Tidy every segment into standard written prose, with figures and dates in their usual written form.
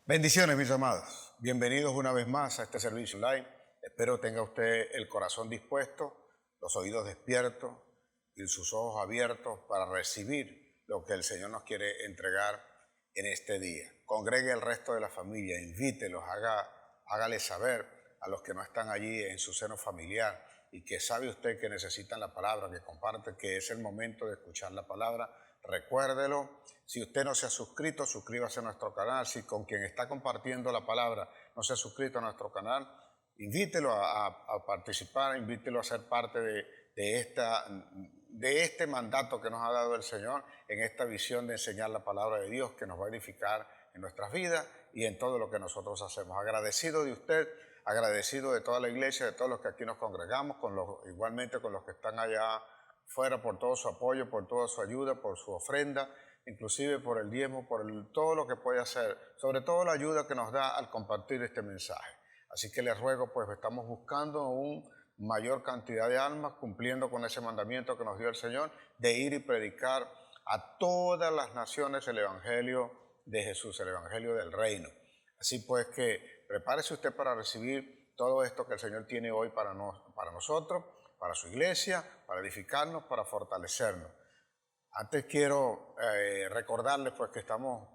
Bendiciones, mis amados. Bienvenidos una vez más a este servicio online. Espero tenga usted el corazón dispuesto, los oídos despiertos y sus ojos abiertos para recibir lo que el Señor nos quiere entregar en este día. Congregue el resto de la familia, invítelos, hágale saber a los que no están allí en su seno familiar y que sabe usted que necesitan la palabra, que comparte, que es el momento de escuchar la palabra. Recuérdelo. Si usted no se ha suscrito, suscríbase a nuestro canal. Si con quien está compartiendo la palabra no se ha suscrito a nuestro canal, invítelo a participar, invítelo a ser parte de este mandato que nos ha dado el Señor en esta visión de enseñar la palabra de Dios que nos va a edificar en nuestras vidas y en todo lo que nosotros hacemos. Agradecido de usted, agradecido de toda la iglesia, de todos los que aquí nos congregamos, igualmente con los que están allá fuera, por todo su apoyo, por toda su ayuda, por su ofrenda, inclusive por el diezmo, todo lo que puede hacer, sobre todo la ayuda que nos da al compartir este mensaje. Así que les ruego, pues estamos buscando una mayor cantidad de almas, cumpliendo con ese mandamiento que nos dio el Señor, de ir y predicar a todas las naciones el Evangelio de Jesús, el Evangelio del Reino. Así pues que prepárese usted para recibir todo esto que el Señor tiene hoy para nosotros, para su iglesia, para edificarnos, para fortalecernos. Antes quiero recordarles pues que estamos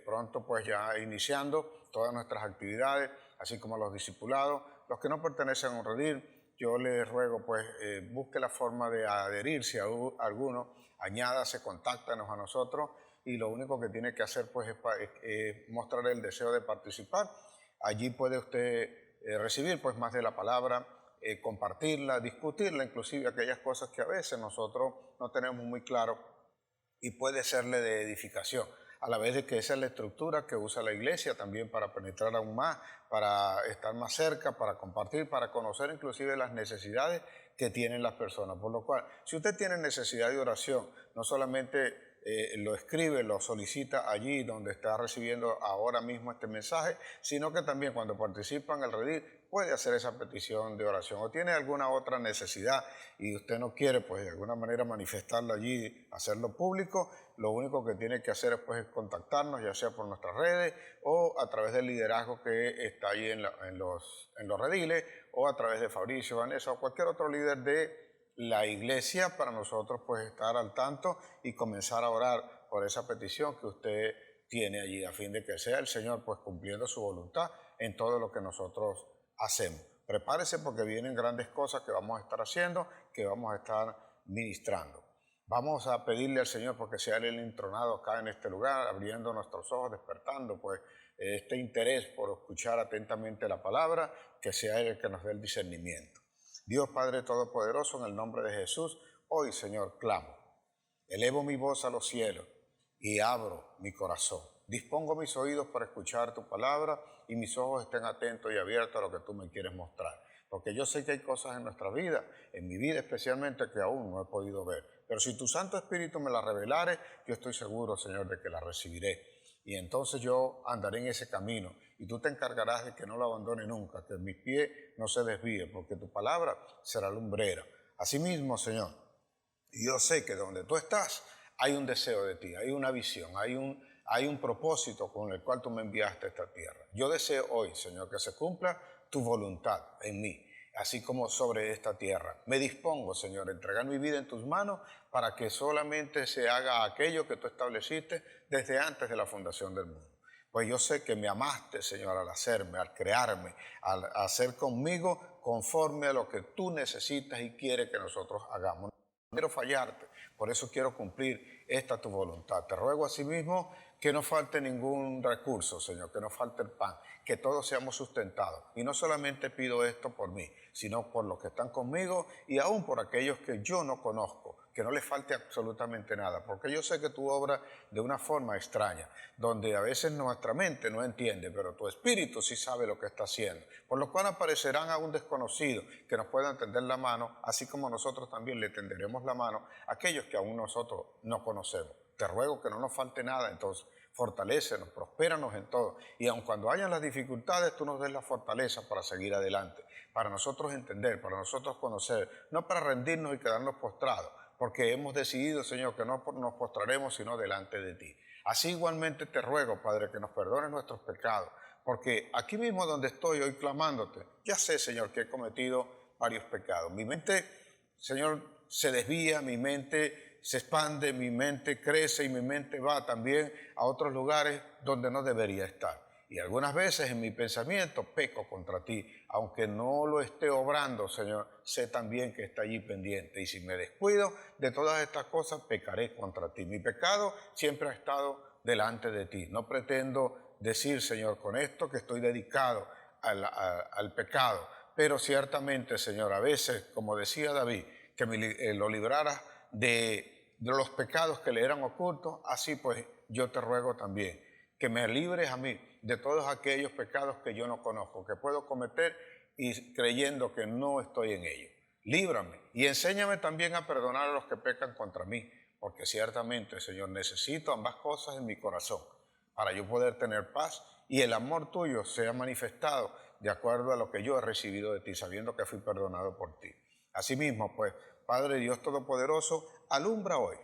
pronto pues ya iniciando todas nuestras actividades, así como los discipulados. Los que no pertenecen a un redil, yo les ruego pues busque la forma de adherirse a alguno, añádase, contáctanos a nosotros y lo único que tiene que hacer pues es mostrar el deseo de participar. Allí puede usted recibir pues más de la palabra, compartirla, discutirla, inclusive aquellas cosas que a veces nosotros no tenemos muy claro y puede serle de edificación, a la vez de que esa es la estructura que usa la iglesia también para penetrar aún más, para estar más cerca, para compartir, para conocer inclusive las necesidades que tienen las personas. Por lo cual, si usted tiene necesidad de oración, no solamente lo escribe, lo solicita allí donde está recibiendo ahora mismo este mensaje, sino que también cuando participa en el redil puede hacer esa petición de oración o tiene alguna otra necesidad y usted no quiere pues de alguna manera manifestarlo allí, hacerlo público, lo único que tiene que hacer pues, es contactarnos, ya sea por nuestras redes o a través del liderazgo que está allí en los rediles o a través de Fabricio, Vanessa o cualquier otro líder de la iglesia para nosotros pues estar al tanto y comenzar a orar por esa petición que usted tiene allí a fin de que sea el Señor pues cumpliendo su voluntad en todo lo que nosotros hacemos. Prepárese porque vienen grandes cosas que vamos a estar haciendo, que vamos a estar ministrando. Vamos a pedirle al Señor porque sea Él el entronado acá en este lugar, abriendo nuestros ojos, despertando pues este interés por escuchar atentamente la palabra, que sea Él el que nos dé el discernimiento. Dios Padre Todopoderoso, en el nombre de Jesús, hoy, Señor, clamo. Elevo mi voz a los cielos y abro mi corazón. Dispongo mis oídos para escuchar tu palabra y mis ojos estén atentos y abiertos a lo que tú me quieres mostrar. Porque yo sé que hay cosas en nuestra vida, en mi vida especialmente, que aún no he podido ver. Pero si tu Santo Espíritu me las revelare, yo estoy seguro, Señor, de que las recibiré. Y entonces yo andaré en ese camino y tú te encargarás de que no lo abandone nunca, que mi pie no se desvíe, porque tu palabra será lumbrera. Asimismo, Señor, yo sé que donde tú estás hay un deseo de ti, hay una visión, hay un propósito con el cual tú me enviaste a esta tierra. Yo deseo hoy, Señor, que se cumpla tu voluntad en mí, así como sobre esta tierra. Me dispongo, Señor, a entregar mi vida en tus manos para que solamente se haga aquello que tú estableciste desde antes de la fundación del mundo. Pues yo sé que me amaste, Señor, al hacerme, al crearme, al hacer conmigo conforme a lo que tú necesitas y quieres que nosotros hagamos. No quiero fallarte, por eso quiero cumplir esta tu voluntad. Te ruego asimismo que no falte ningún recurso, Señor, que no falte el pan, que todos seamos sustentados. Y no solamente pido esto por mí, sino por los que están conmigo y aún por aquellos que yo no conozco, que no les falte absolutamente nada, porque yo sé que tú obras de una forma extraña, donde a veces nuestra mente no entiende, pero tu espíritu sí sabe lo que está haciendo, por lo cual aparecerán a un desconocido que nos pueda tender la mano, así como nosotros también le tenderemos la mano a aquellos que aún nosotros no conocemos. Te ruego que no nos falte nada, entonces fortalécenos, prospéranos en todo. Y aun cuando hayan las dificultades, tú nos des la fortaleza para seguir adelante, para nosotros entender, para nosotros conocer, no para rendirnos y quedarnos postrados, porque hemos decidido, Señor, que no nos postraremos sino delante de ti. Así igualmente te ruego, Padre, que nos perdones nuestros pecados, porque aquí mismo donde estoy hoy clamándote, ya sé, Señor, que he cometido varios pecados. Mi mente, Señor, se desvía, mi mente se expande, mi mente crece y mi mente va también a otros lugares donde no debería estar. Y algunas veces en mi pensamiento peco contra ti, aunque no lo esté obrando, Señor, sé también que está allí pendiente. Y si me descuido de todas estas cosas, pecaré contra ti. Mi pecado siempre ha estado delante de ti. No pretendo decir, Señor, con esto que estoy dedicado al pecado, pero ciertamente, Señor, a veces, como decía David, que lo libraras de los pecados que le eran ocultos, así pues yo te ruego también que me libres a mí de todos aquellos pecados que yo no conozco, que puedo cometer y creyendo que no estoy en ellos. Líbrame y enséñame también a perdonar a los que pecan contra mí, porque ciertamente, Señor, necesito ambas cosas en mi corazón para yo poder tener paz y el amor tuyo sea manifestado de acuerdo a lo que yo he recibido de ti, sabiendo que fui perdonado por ti. Asimismo, pues, Padre Dios Todopoderoso, alumbra hoy.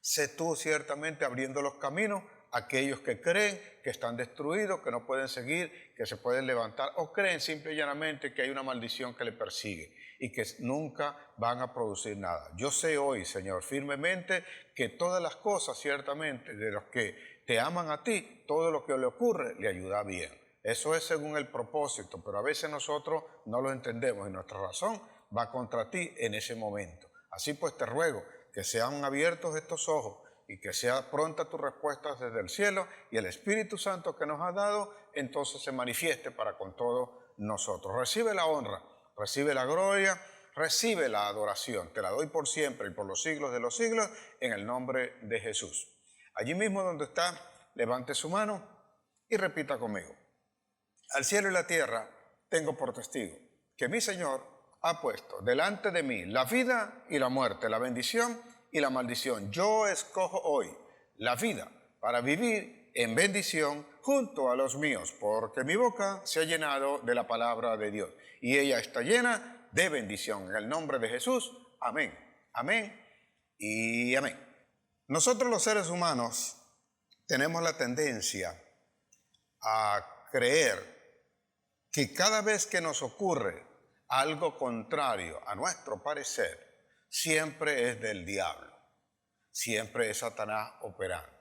Sé tú ciertamente abriendo los caminos a aquellos que creen que están destruidos, que no pueden seguir, que se pueden levantar, o creen simple y llanamente que hay una maldición que le persigue y que nunca van a producir nada. Yo sé hoy, Señor, firmemente que todas las cosas ciertamente de los que te aman a ti, todo lo que le ocurre le ayuda bien. Eso es según el propósito, pero a veces nosotros no lo entendemos y nuestra razón va contra ti en ese momento. Así pues te ruego que sean abiertos estos ojos y que sea pronta tu respuesta desde el cielo y el Espíritu Santo que nos ha dado, entonces se manifieste para con todos nosotros. Recibe la honra, recibe la gloria, recibe la adoración. Te la doy por siempre y por los siglos de los siglos en el nombre de Jesús. Allí mismo donde está, levante su mano y repita conmigo. Al cielo y la tierra tengo por testigo que mi Señor ha puesto delante de mí la vida y la muerte, la bendición y la maldición. Yo escojo hoy la vida para vivir en bendición junto a los míos, porque mi boca se ha llenado de la palabra de Dios y ella está llena de bendición. En el nombre de Jesús, amén, amén y amén. Nosotros los seres humanos tenemos la tendencia a creer que cada vez que nos ocurre algo contrario a nuestro parecer, siempre es del diablo, siempre es Satanás operando.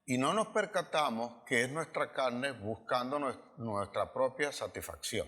Y no nos percatamos que es nuestra carne buscando nuestra propia satisfacción.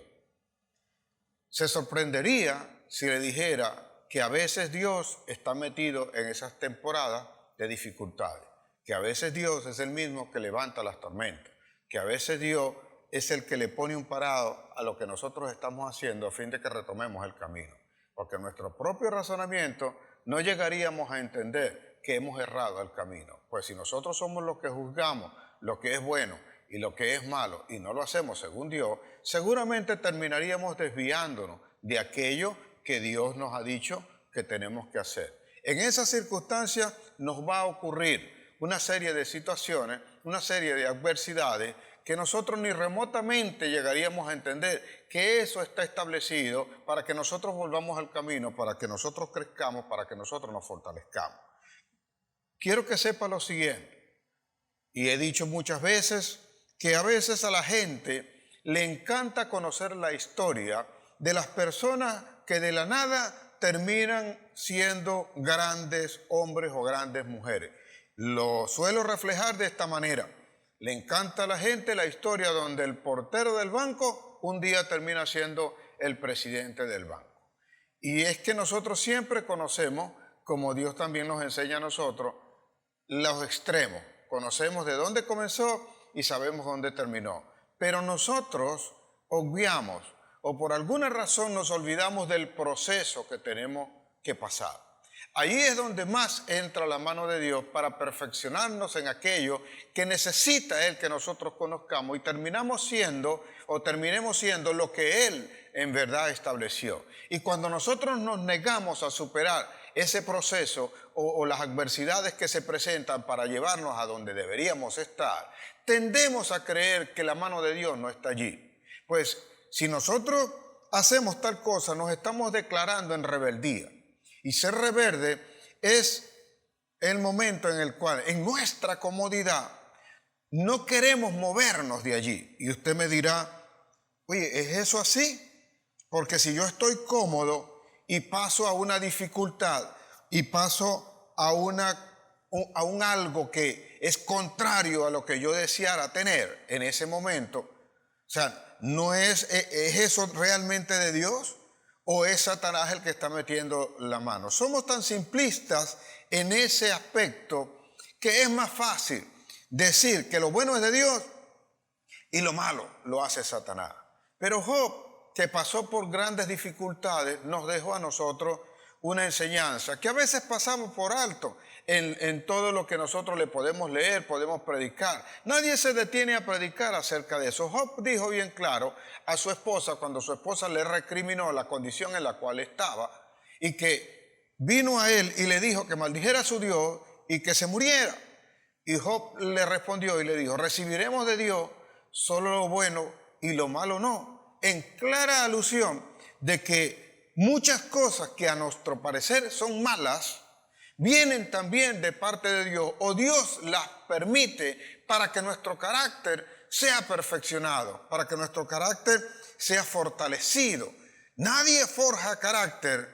Se sorprendería si le dijera que a veces Dios está metido en esas temporadas de dificultades, que a veces Dios es el mismo que levanta las tormentas, que a veces Dios es el que le pone un parado a lo que nosotros estamos haciendo a fin de que retomemos el camino. Porque en nuestro propio razonamiento no llegaríamos a entender que hemos errado el camino. Pues si nosotros somos los que juzgamos lo que es bueno y lo que es malo y no lo hacemos según Dios, seguramente terminaríamos desviándonos de aquello que Dios nos ha dicho que tenemos que hacer. En esas circunstancias nos va a ocurrir una serie de situaciones, una serie de adversidades que nosotros ni remotamente llegaríamos a entender que eso está establecido para que nosotros volvamos al camino, para que nosotros crezcamos, para que nosotros nos fortalezcamos. Quiero que sepa lo siguiente, y he dicho muchas veces que a veces a la gente le encanta conocer la historia de las personas que de la nada terminan siendo grandes hombres o grandes mujeres. Lo suelo reflejar de esta manera. Le encanta a la gente la historia donde el portero del banco un día termina siendo el presidente del banco. Y es que nosotros siempre conocemos, como Dios también nos enseña a nosotros, los extremos. Conocemos de dónde comenzó y sabemos dónde terminó. Pero nosotros obviamos o por alguna razón nos olvidamos del proceso que tenemos que pasar. Allí es donde más entra la mano de Dios para perfeccionarnos en aquello que necesita Él que nosotros conozcamos y terminemos siendo o terminemos siendo lo que Él en verdad estableció. Y cuando nosotros nos negamos a superar ese proceso o las adversidades que se presentan para llevarnos a donde deberíamos estar, tendemos a creer que la mano de Dios no está allí. Pues si nosotros hacemos tal cosa, nos estamos declarando en rebeldía. Y ser rebelde es el momento en el cual, en nuestra comodidad, no queremos movernos de allí. Y usted me dirá, oye, ¿es eso así? Porque si yo estoy cómodo y paso a una dificultad y paso a un algo que es contrario a lo que yo deseara tener en ese momento, o sea, ¿no es eso realmente de Dios? ¿O es Satanás el que está metiendo la mano? Somos tan simplistas en ese aspecto que es más fácil decir que lo bueno es de Dios y lo malo lo hace Satanás. Pero Job, que pasó por grandes dificultades, nos dejó a nosotros una enseñanza que a veces pasamos por alto en todo lo que nosotros le podemos leer, podemos predicar. Nadie se detiene a predicar acerca de eso. Job dijo bien claro a su esposa cuando su esposa le recriminó la condición en la cual estaba y que vino a él y le dijo que maldijera a su Dios y que se muriera. Y Job le respondió y le dijo, recibiremos de Dios solo lo bueno y lo malo no. En clara alusión de que muchas cosas que a nuestro parecer son malas, vienen también de parte de Dios, o Dios las permite para que nuestro carácter sea perfeccionado, para que nuestro carácter sea fortalecido. Nadie forja carácter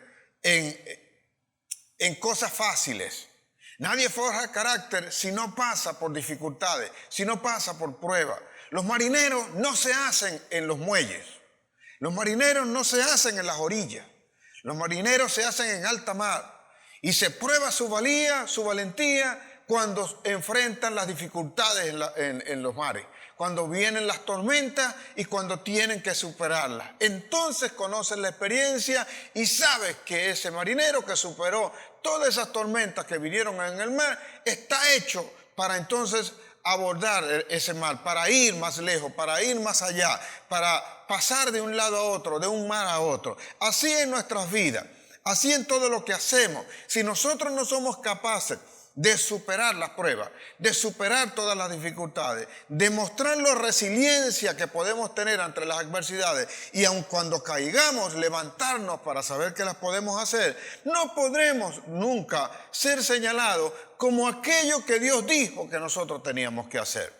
en cosas fáciles. Nadie forja carácter si no pasa por dificultades, si no pasa por pruebas. Los marineros no se hacen en los muelles. Los marineros no se hacen en las orillas. Los marineros se hacen en alta mar. Y se prueba su valentía cuando enfrentan las dificultades en los mares, cuando vienen las tormentas y cuando tienen que superarlas. Entonces conocen la experiencia y sabes que ese marinero que superó todas esas tormentas que vinieron en el mar está hecho para entonces abordar ese mar, para ir más lejos, para ir más allá, para pasar de un lado a otro, de un mar a otro. Así en nuestras vidas. Así en todo lo que hacemos, si nosotros no somos capaces de superar las pruebas, de superar todas las dificultades, de mostrar la resiliencia que podemos tener ante las adversidades y aun cuando caigamos, levantarnos para saber que las podemos hacer, no podremos nunca ser señalados como aquello que Dios dijo que nosotros teníamos que hacer.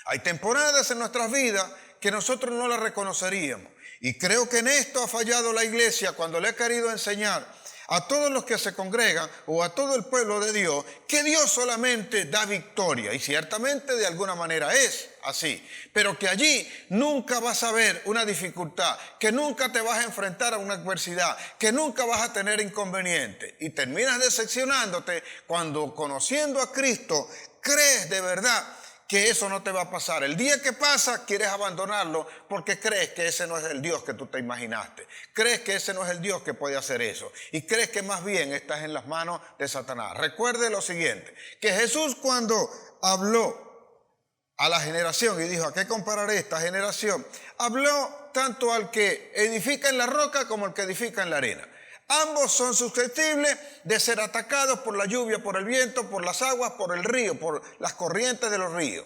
Hay temporadas en nuestras vidas que nosotros no las reconoceríamos. Y creo que en esto ha fallado la iglesia cuando le ha querido enseñar a todos los que se congregan o a todo el pueblo de Dios que Dios solamente da victoria. Y ciertamente de alguna manera es así. Pero que allí nunca vas a ver una dificultad, que nunca te vas a enfrentar a una adversidad, que nunca vas a tener inconveniente. Y terminas decepcionándote cuando conociendo a Cristo crees de verdad que eso no te va a pasar. El día que pasa, quieres abandonarlo porque crees que ese no es el Dios que tú te imaginaste. Crees que ese no es el Dios que puede hacer eso. Y crees que más bien estás en las manos de Satanás. Recuerde lo siguiente, que Jesús cuando habló a la generación y dijo, ¿a qué compararé esta generación? Habló tanto al que edifica en la roca como al que edifica en la arena. Ambos son susceptibles de ser atacados por la lluvia, por el viento, por las aguas, por el río, por las corrientes de los ríos.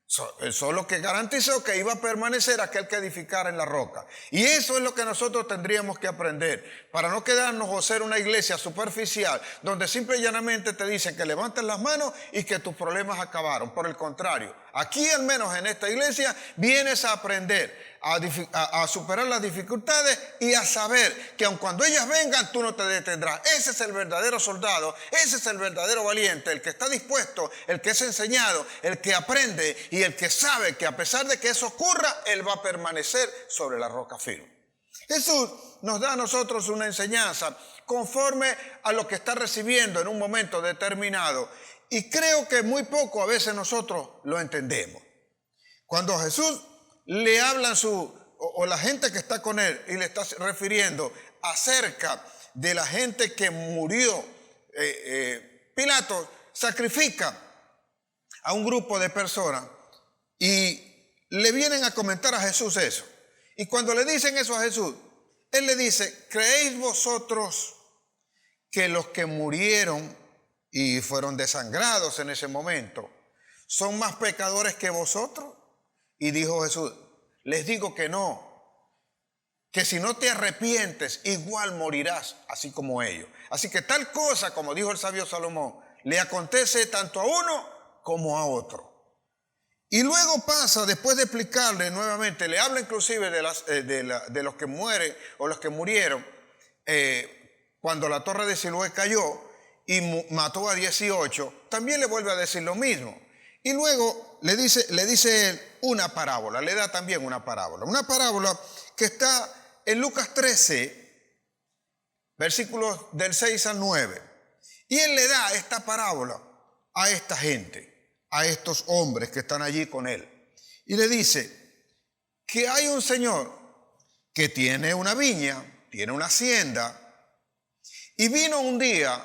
Solo que garantizó que iba a permanecer aquel que edificara en la roca. Y eso es lo que nosotros tendríamos que aprender para no quedarnos o ser una iglesia superficial donde simple y llanamente te dicen que levantes las manos y que tus problemas acabaron. Por el contrario, aquí al menos en esta iglesia vienes a aprender a superar las dificultades y a saber que aun cuando ellas vengan tú no te detendrás. Ese es el verdadero soldado, ese es el verdadero valiente, el que está dispuesto, el que es enseñado, el que aprende y el que sabe que a pesar de que eso ocurra, él va a permanecer sobre la roca firme. Jesús nos da a nosotros una enseñanza conforme a lo que está recibiendo en un momento determinado y creo que muy poco a veces nosotros lo entendemos. Cuando a Jesús le hablan o la gente que está con él y le está refiriendo acerca de la gente que murió, Pilato sacrifica a un grupo de personas y le vienen a comentar a Jesús eso. Y cuando le dicen eso a Jesús, él le dice, ¿creéis vosotros que los que murieron y fueron desangrados en ese momento son más pecadores que vosotros? Y dijo Jesús, les digo que no. que si no te arrepientes, igual morirás, así como ellos. Así que tal cosa, como dijo el sabio Salomón, le acontece tanto a uno como a otro. Y luego pasa, después de explicarle nuevamente, le habla inclusive de los que mueren o los que murieron cuando la torre de Siloé cayó y mató a 18, también le vuelve a decir lo mismo. Y luego le dice él una parábola, le da también una parábola que está en Lucas 13, versículos del 6 al 9. Y él le da esta parábola a esta gente, a estos hombres que están allí con él. Y le dice que hay un señor que tiene una viña, tiene una hacienda, y vino un día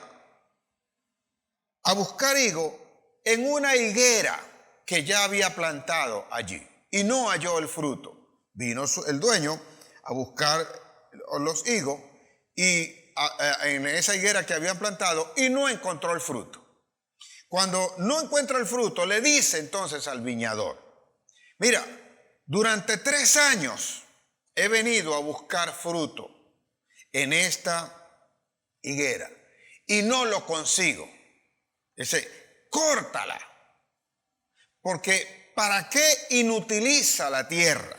a buscar higo en una higuera que ya había plantado allí y no halló el fruto. Vino el dueño a buscar los higos en esa higuera que habían plantado y no encontró el fruto. Cuando no encuentra el fruto, le dice entonces al viñador: mira, durante 3 años he venido a buscar fruto en esta higuera y no lo consigo. Dice, córtala, porque ¿para qué inutiliza la tierra?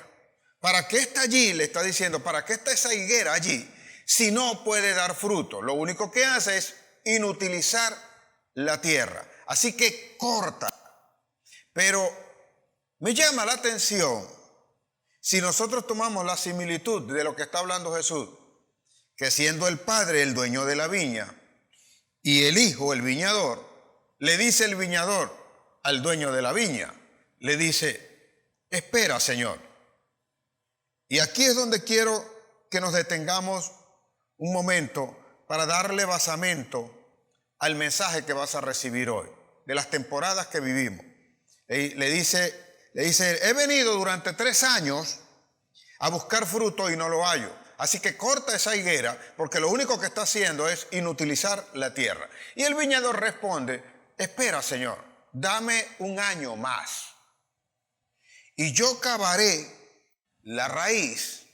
¿Para qué está allí? Le está diciendo, ¿para qué está esa higuera allí si no puede dar fruto? Lo único que hace es inutilizar la tierra. Así que corta. Pero me llama la atención, si nosotros tomamos la similitud de lo que está hablando Jesús, que siendo el padre el dueño de la viña y el hijo el viñador, le dice el viñador al dueño de la viña, le dice, espera, Señor. Y aquí es donde quiero que nos detengamos un momento para darle basamento al mensaje que vas a recibir hoy, de las temporadas que vivimos. Le dice, he venido durante 3 años a buscar fruto y no lo hallo. Así que corta esa higuera, porque lo único que está haciendo es inutilizar la tierra. Y el viñador responde, espera, Señor, dame 1 año más y yo cavaré la raíz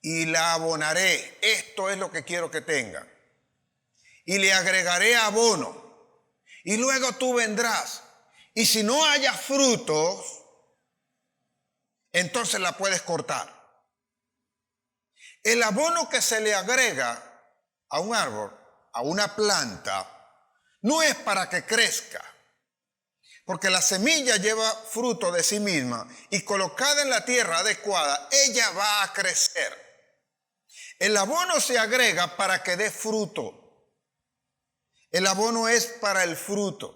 y la abonaré. Esto es lo que quiero que tenga. Y le agregaré abono. Y luego tú vendrás. Y si no haya frutos, entonces la puedes cortar. El abono que se le agrega a un árbol, a una planta, no es para que crezca. Porque la semilla lleva fruto de sí misma y colocada en la tierra adecuada, ella va a crecer. El abono se agrega para que dé fruto. El abono es para el fruto.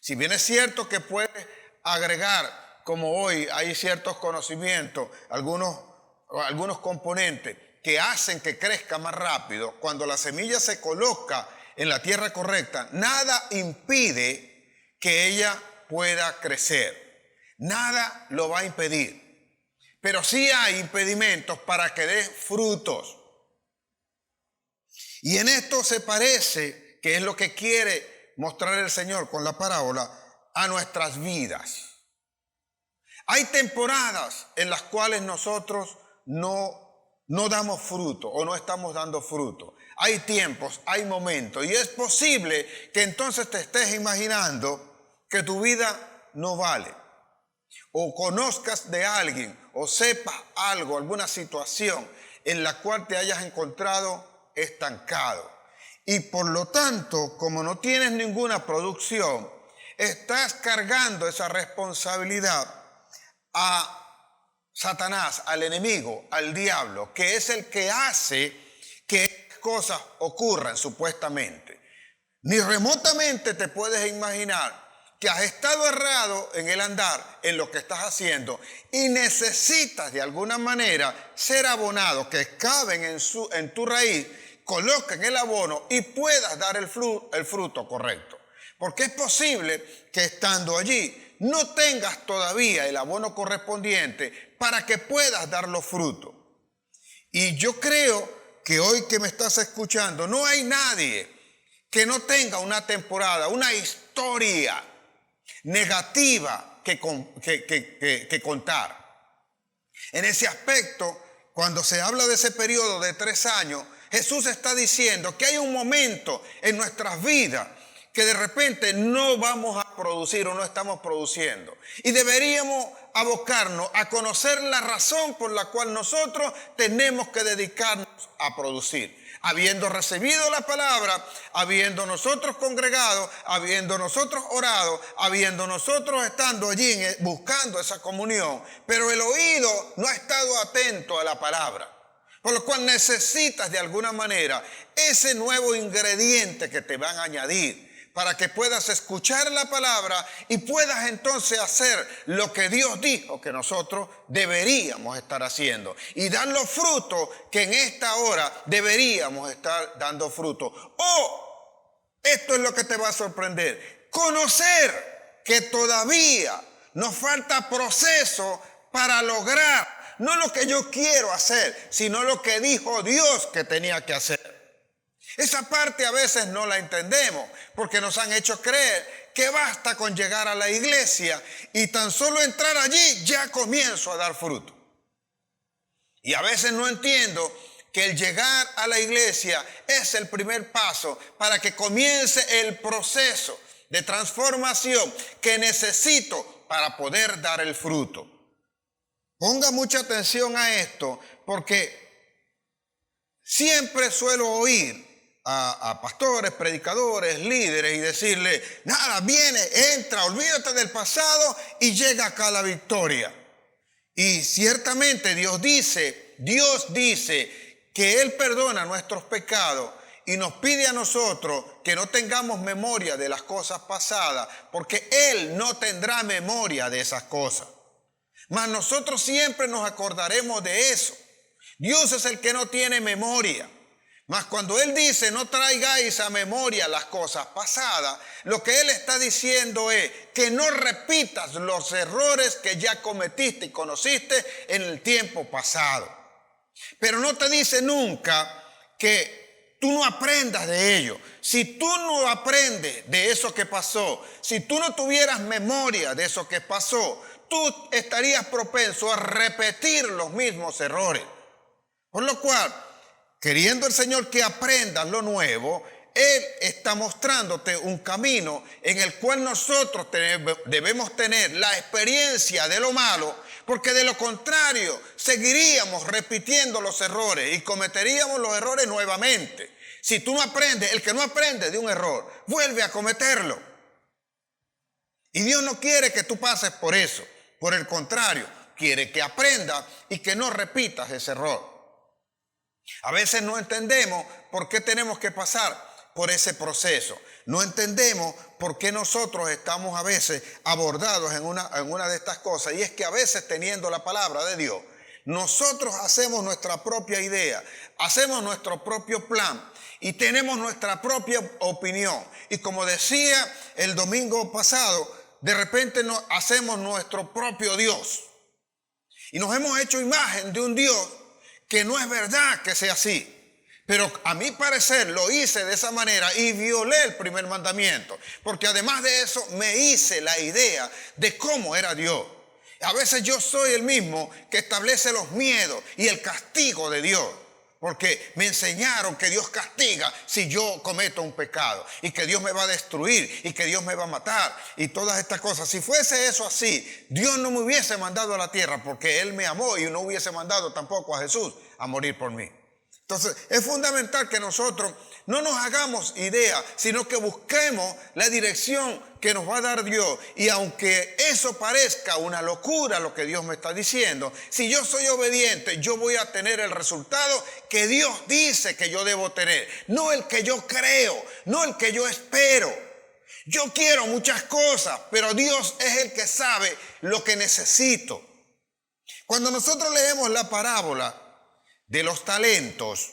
Si bien es cierto que puede agregar, como hoy hay ciertos conocimientos, algunos componentes que hacen que crezca más rápido, cuando la semilla se coloca en la tierra correcta, nada impide que ella pueda crecer. Nada lo va a impedir. Pero sí hay impedimentos para que dé frutos. Y en esto se parece, que es lo que quiere mostrar el Señor con la parábola, a nuestras vidas. Hay temporadas en las cuales nosotros no damos fruto o no estamos dando fruto. Hay tiempos, hay momentos, y es posible que entonces te estés imaginando que tu vida no vale, o conozcas de alguien, o sepas algo, alguna situación en la cual te hayas encontrado estancado. Y por lo tanto, como no tienes ninguna producción, estás cargando esa responsabilidad a Satanás, al enemigo, al diablo, que es el que hace que cosas ocurran supuestamente. Ni remotamente te puedes imaginar que has estado errado en el andar, en lo que estás haciendo, y necesitas de alguna manera ser abonado, que caben en tu raíz, coloquen el abono y puedas dar el fruto correcto. Porque es posible que estando allí no tengas todavía el abono correspondiente para que puedas dar los frutos. Y yo creo que hoy que me estás escuchando, no hay nadie que no tenga una temporada, una historia negativa que contar. En ese aspecto cuando se habla de ese periodo de 3 años, Jesús está diciendo que hay un momento en nuestras vidas que de repente no vamos a producir o no estamos produciendo. Y deberíamos abocarnos a conocer la razón por la cual nosotros tenemos que dedicarnos a producir. Habiendo recibido la palabra, habiendo nosotros congregado, habiendo nosotros orado, habiendo nosotros estando allí buscando esa comunión, pero el oído no ha estado atento a la palabra. Por lo cual necesitas de alguna manera ese nuevo ingrediente que te van a añadir para que puedas escuchar la palabra y puedas entonces hacer lo que Dios dijo que nosotros deberíamos estar haciendo y dar los frutos que en esta hora deberíamos estar dando frutos. Esto es lo que te va a sorprender: conocer que todavía nos falta proceso para lograr no lo que yo quiero hacer, sino lo que dijo Dios que tenía que hacer. Esa parte a veces no la entendemos porque nos han hecho creer que basta con llegar a la iglesia y tan solo entrar allí ya comienzo a dar fruto. Y a veces no entiendo que el llegar a la iglesia es el primer paso para que comience el proceso de transformación que necesito para poder dar el fruto. Ponga mucha atención a esto porque siempre suelo oír a pastores, predicadores, líderes y decirle: nada, viene, entra, olvídate del pasado y llega acá a la victoria. Y ciertamente Dios dice que Él perdona nuestros pecados y nos pide a nosotros que no tengamos memoria de las cosas pasadas, porque Él no tendrá memoria de esas cosas. Mas nosotros siempre nos acordaremos de eso. Dios es el que no tiene memoria. Mas cuando Él dice no traigáis a memoria las cosas pasadas, lo que Él está diciendo es que no repitas los errores que ya cometiste y conociste en el tiempo pasado. Pero no te dice nunca que tú no aprendas de ello. Si tú no aprendes de eso que pasó, si tú no tuvieras memoria de eso que pasó, tú estarías propenso a repetir los mismos errores. Por lo cual, queriendo el Señor que aprendas lo nuevo, Él está mostrándote un camino en el cual nosotros debemos tener la experiencia de lo malo, porque de lo contrario seguiríamos repitiendo los errores y cometeríamos los errores nuevamente. Si tú no aprendes, el que no aprende de un error, vuelve a cometerlo. Y Dios no quiere que tú pases por eso. Por el contrario, quiere que aprendas y que no repitas ese error. A veces no entendemos por qué tenemos que pasar por ese proceso. No entendemos por qué nosotros estamos a veces abordados en una de estas cosas. Y es que a veces, teniendo la palabra de Dios, nosotros hacemos nuestra propia idea, hacemos nuestro propio plan y tenemos nuestra propia opinión. Y como decía el domingo pasado, de repente hacemos nuestro propio Dios. Y nos hemos hecho imagen de un Dios que no es verdad que sea así. Pero a mi parecer lo hice de esa manera y violé el primer mandamiento. Porque además de eso me hice la idea de cómo era Dios. A veces yo soy el mismo que establece los miedos y el castigo de Dios. Porque me enseñaron que Dios castiga si yo cometo un pecado. Y que Dios me va a destruir y que Dios me va a matar. Y todas estas cosas. Si fuese eso así, Dios no me hubiese mandado a la tierra porque Él me amó y no hubiese mandado tampoco a Jesús a morir por mí. Entonces es fundamental que nosotros no nos hagamos idea, sino que busquemos la dirección que nos va a dar Dios. Y aunque eso parezca una locura lo que Dios me está diciendo, si yo soy obediente, yo voy a tener el resultado que Dios dice que yo debo tener. No el que yo creo, no el que yo espero. Yo quiero muchas cosas, pero Dios es el que sabe lo que necesito. Cuando nosotros leemos la parábola de los talentos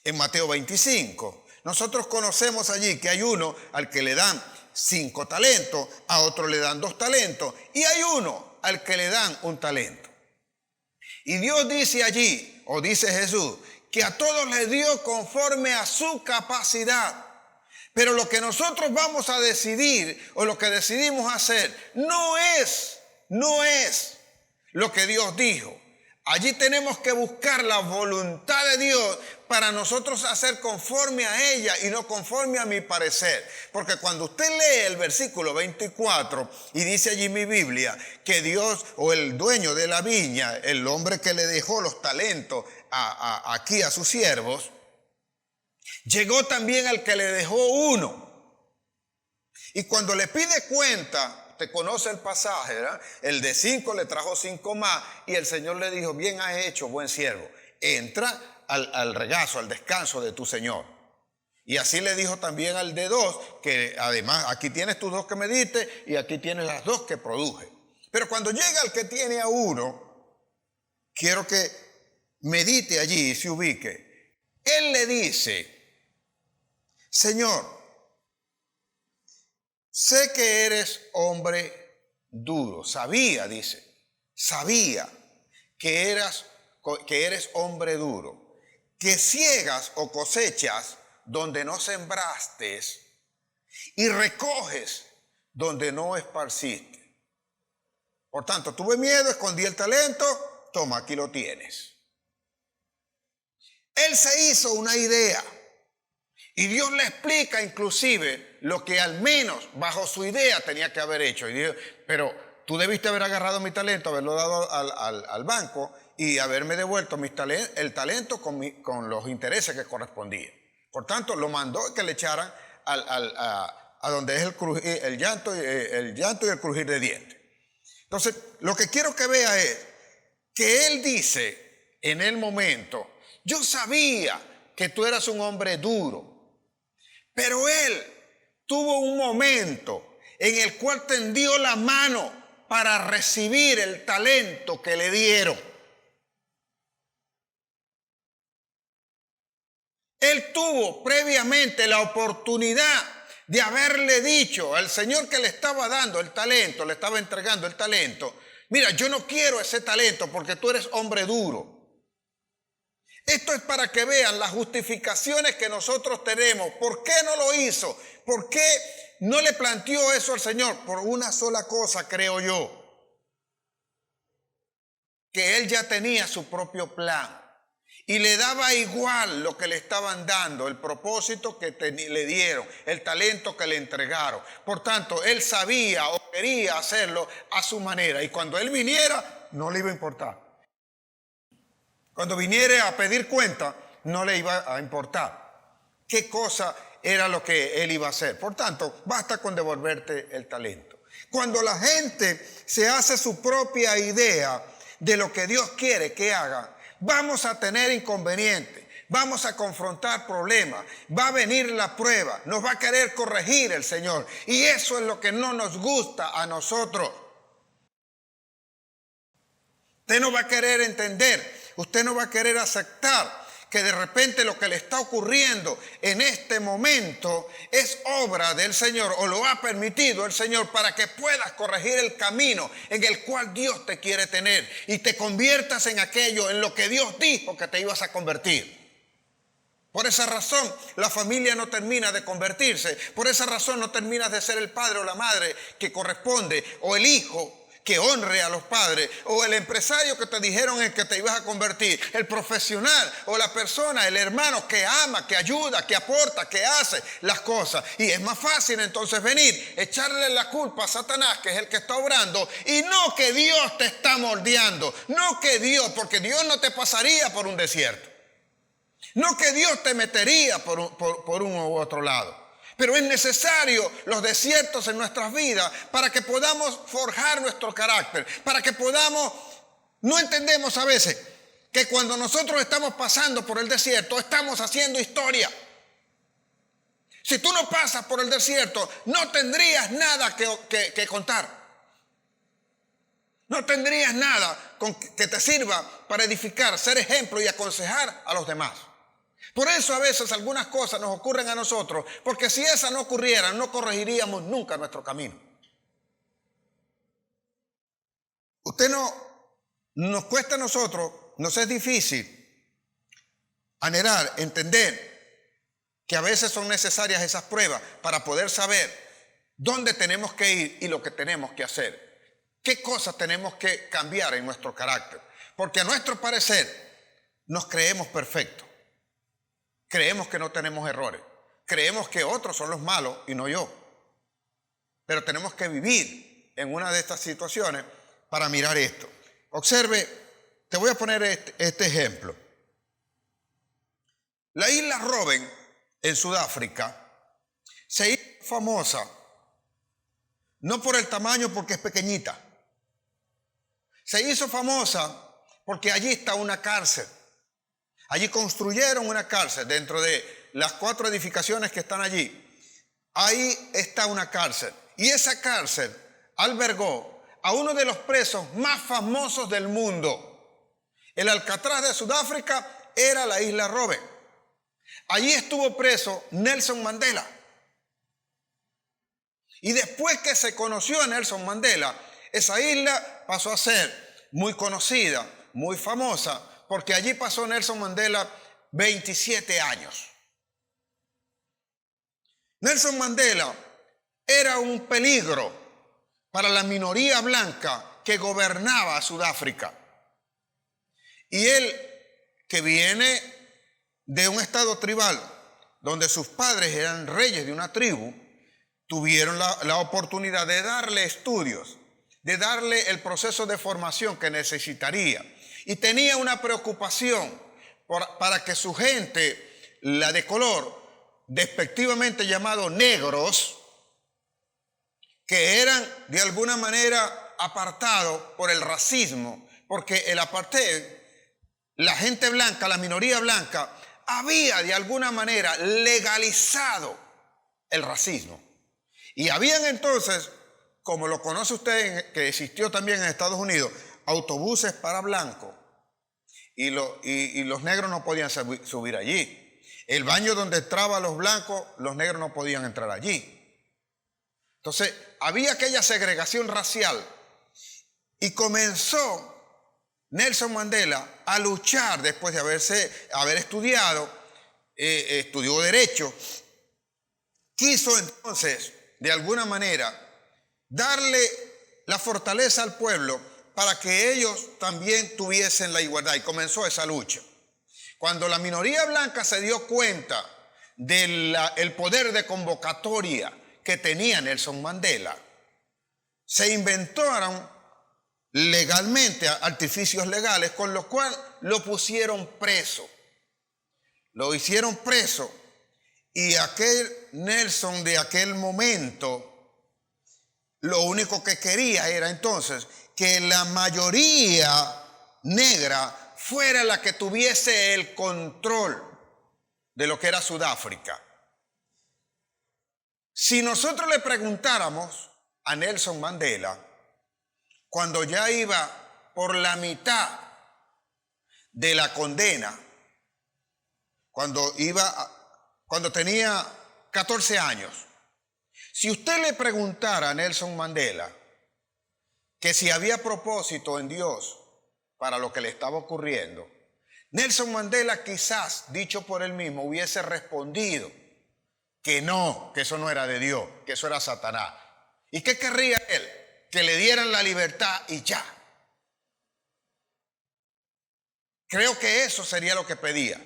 en Mateo 25, nosotros conocemos allí que hay uno al que le dan 5 talentos, a otro le dan 2 talentos y hay uno al que le dan 1 talento. Y Dios dice allí, o dice Jesús, que a todos les dio conforme a su capacidad. Pero lo que nosotros vamos a decidir o lo que decidimos hacer no es lo que Dios dijo. Allí tenemos que buscar la voluntad de Dios para nosotros hacer conforme a ella y no conforme a mi parecer. Porque cuando usted lee el versículo 24 y dice allí mi Biblia que Dios o el dueño de la viña, el hombre que le dejó los talentos aquí a sus siervos, llegó también al que le dejó uno. Y cuando le pide cuenta, usted conoce el pasaje, ¿verdad? El de 5 le trajo 5 más y el Señor le dijo, bien has hecho, buen siervo, entra al regazo, al descanso de tu Señor. Y así le dijo también al de 2, que además aquí tienes tus 2 que me diste y aquí tienes las 2 que produje. Pero cuando llega el que tiene a 1, quiero que medite allí y se ubique. Él le dice, Señor, sé que eres hombre duro. Sabía, dice, sabía que eres hombre duro, que ciegas o cosechas donde no sembraste y recoges donde no esparciste. Por tanto, tuve miedo, escondí el talento, toma, aquí lo tienes. Él se hizo una idea. Y Dios le explica inclusive lo que al menos bajo su idea tenía que haber hecho. Y Dios, pero tú debiste haber agarrado mi talento, haberlo dado al banco y haberme devuelto el talento con los intereses que correspondían. Por tanto, lo mandó que le echaran a donde es el llanto y el crujir de dientes. Entonces, lo que quiero que vea es que él dice en el momento, yo sabía que tú eras un hombre duro. Pero él tuvo un momento en el cual tendió la mano para recibir el talento que le dieron. Él tuvo previamente la oportunidad de haberle dicho al Señor que le estaba dando el talento, le estaba entregando el talento, mira, yo no quiero ese talento porque tú eres hombre duro. Esto es para que vean las justificaciones que nosotros tenemos. ¿Por qué no lo hizo? ¿Por qué no le planteó eso al Señor? Por una sola cosa, creo yo. Que Él ya tenía su propio plan. Y le daba igual lo que le estaban dando, el propósito que le dieron, el talento que le entregaron. Por tanto, Él sabía o quería hacerlo a su manera. Y cuando Él viniera, no le iba a importar. Cuando viniera a pedir cuenta, no le iba a importar qué cosa era lo que él iba a hacer. Por tanto, basta con devolverte el talento. Cuando la gente se hace su propia idea de lo que Dios quiere que haga, vamos a tener inconvenientes, vamos a confrontar problemas, va a venir la prueba, nos va a querer corregir el Señor. Y eso es lo que no nos gusta a nosotros. Usted no va a querer entender. Usted no va a querer aceptar que de repente lo que le está ocurriendo en este momento es obra del Señor o lo ha permitido el Señor para que puedas corregir el camino en el cual Dios te quiere tener y te conviertas en aquello en lo que Dios dijo que te ibas a convertir. Por esa razón la familia no termina de convertirse, por esa razón no terminas de ser el padre o la madre que corresponde o el hijo que honre a los padres, o el empresario que te dijeron en que te ibas a convertir, el profesional o la persona, el hermano que ama, que ayuda, que aporta, que hace las cosas. Y es más fácil entonces venir, echarle la culpa a Satanás, que es el que está obrando, y no que Dios te está moldeando, no que Dios, porque Dios no te pasaría por un desierto, no que Dios te metería por un u otro lado. Pero es necesario los desiertos en nuestras vidas para que podamos forjar nuestro carácter, para que podamos, no entendemos a veces que cuando nosotros estamos pasando por el desierto estamos haciendo historia. Si tú no pasas por el desierto no tendrías nada que contar. No tendrías nada que te sirva para edificar, ser ejemplo y aconsejar a los demás. Por eso a veces algunas cosas nos ocurren a nosotros, porque si esas no ocurrieran, no corregiríamos nunca nuestro camino. Nos cuesta a nosotros, nos es difícil anhelar, entender que a veces son necesarias esas pruebas para poder saber dónde tenemos que ir y lo que tenemos que hacer. ¿Qué cosas tenemos que cambiar en nuestro carácter? Porque a nuestro parecer nos creemos perfectos. Creemos que no tenemos errores. Creemos que otros son los malos y no yo. Pero tenemos que vivir en una de estas situaciones para mirar esto. Observe, te voy a poner este ejemplo. La isla Robben en Sudáfrica se hizo famosa no por el tamaño, porque es pequeñita. Se hizo famosa porque allí está una cárcel. Allí construyeron una cárcel dentro de las 4 edificaciones que están allí. Ahí está una cárcel. Y esa cárcel albergó a uno de los presos más famosos del mundo. El Alcatraz de Sudáfrica era la isla Robben. Allí estuvo preso Nelson Mandela. Y después que se conoció a Nelson Mandela, esa isla pasó a ser muy conocida, muy famosa, porque allí pasó Nelson Mandela 27 años. Nelson Mandela era un peligro para la minoría blanca que gobernaba Sudáfrica. Y él, que viene de un estado tribal, donde sus padres eran reyes de una tribu, tuvieron la oportunidad de darle estudios, de darle el proceso de formación que necesitaría. Y tenía una preocupación para que su gente, la de color, despectivamente llamados negros, que eran de alguna manera apartados por el racismo, porque el apartheid, la gente blanca, la minoría blanca, había de alguna manera legalizado el racismo. Y habían entonces, como lo conoce usted, que existió también en Estados Unidos, autobuses para blancos, y los negros no podían subir allí. El baño donde entraban los blancos, los negros no podían entrar allí. Entonces, había aquella segregación racial, y comenzó Nelson Mandela a luchar después de haber estudiado, estudió Derecho. Quiso entonces, de alguna manera, darle la fortaleza al pueblo para que ellos también tuviesen la igualdad, y comenzó esa lucha. Cuando la minoría blanca se dio cuenta del poder de convocatoria que tenía Nelson Mandela, se inventaron legalmente artificios legales con los cuales lo pusieron preso. Lo hicieron preso, y aquel Nelson de aquel momento lo único que quería era entonces que la mayoría negra fuera la que tuviese el control de lo que era Sudáfrica. Si nosotros le preguntáramos a Nelson Mandela, cuando ya iba por la mitad de la condena, cuando tenía 14 años, si usted le preguntara a Nelson Mandela que si había propósito en Dios para lo que le estaba ocurriendo, Nelson Mandela quizás, dicho por él mismo, hubiese respondido que no, que eso no era de Dios, que eso era Satanás. ¿Y qué querría él? Que le dieran la libertad y ya. Creo que eso sería lo que pedía.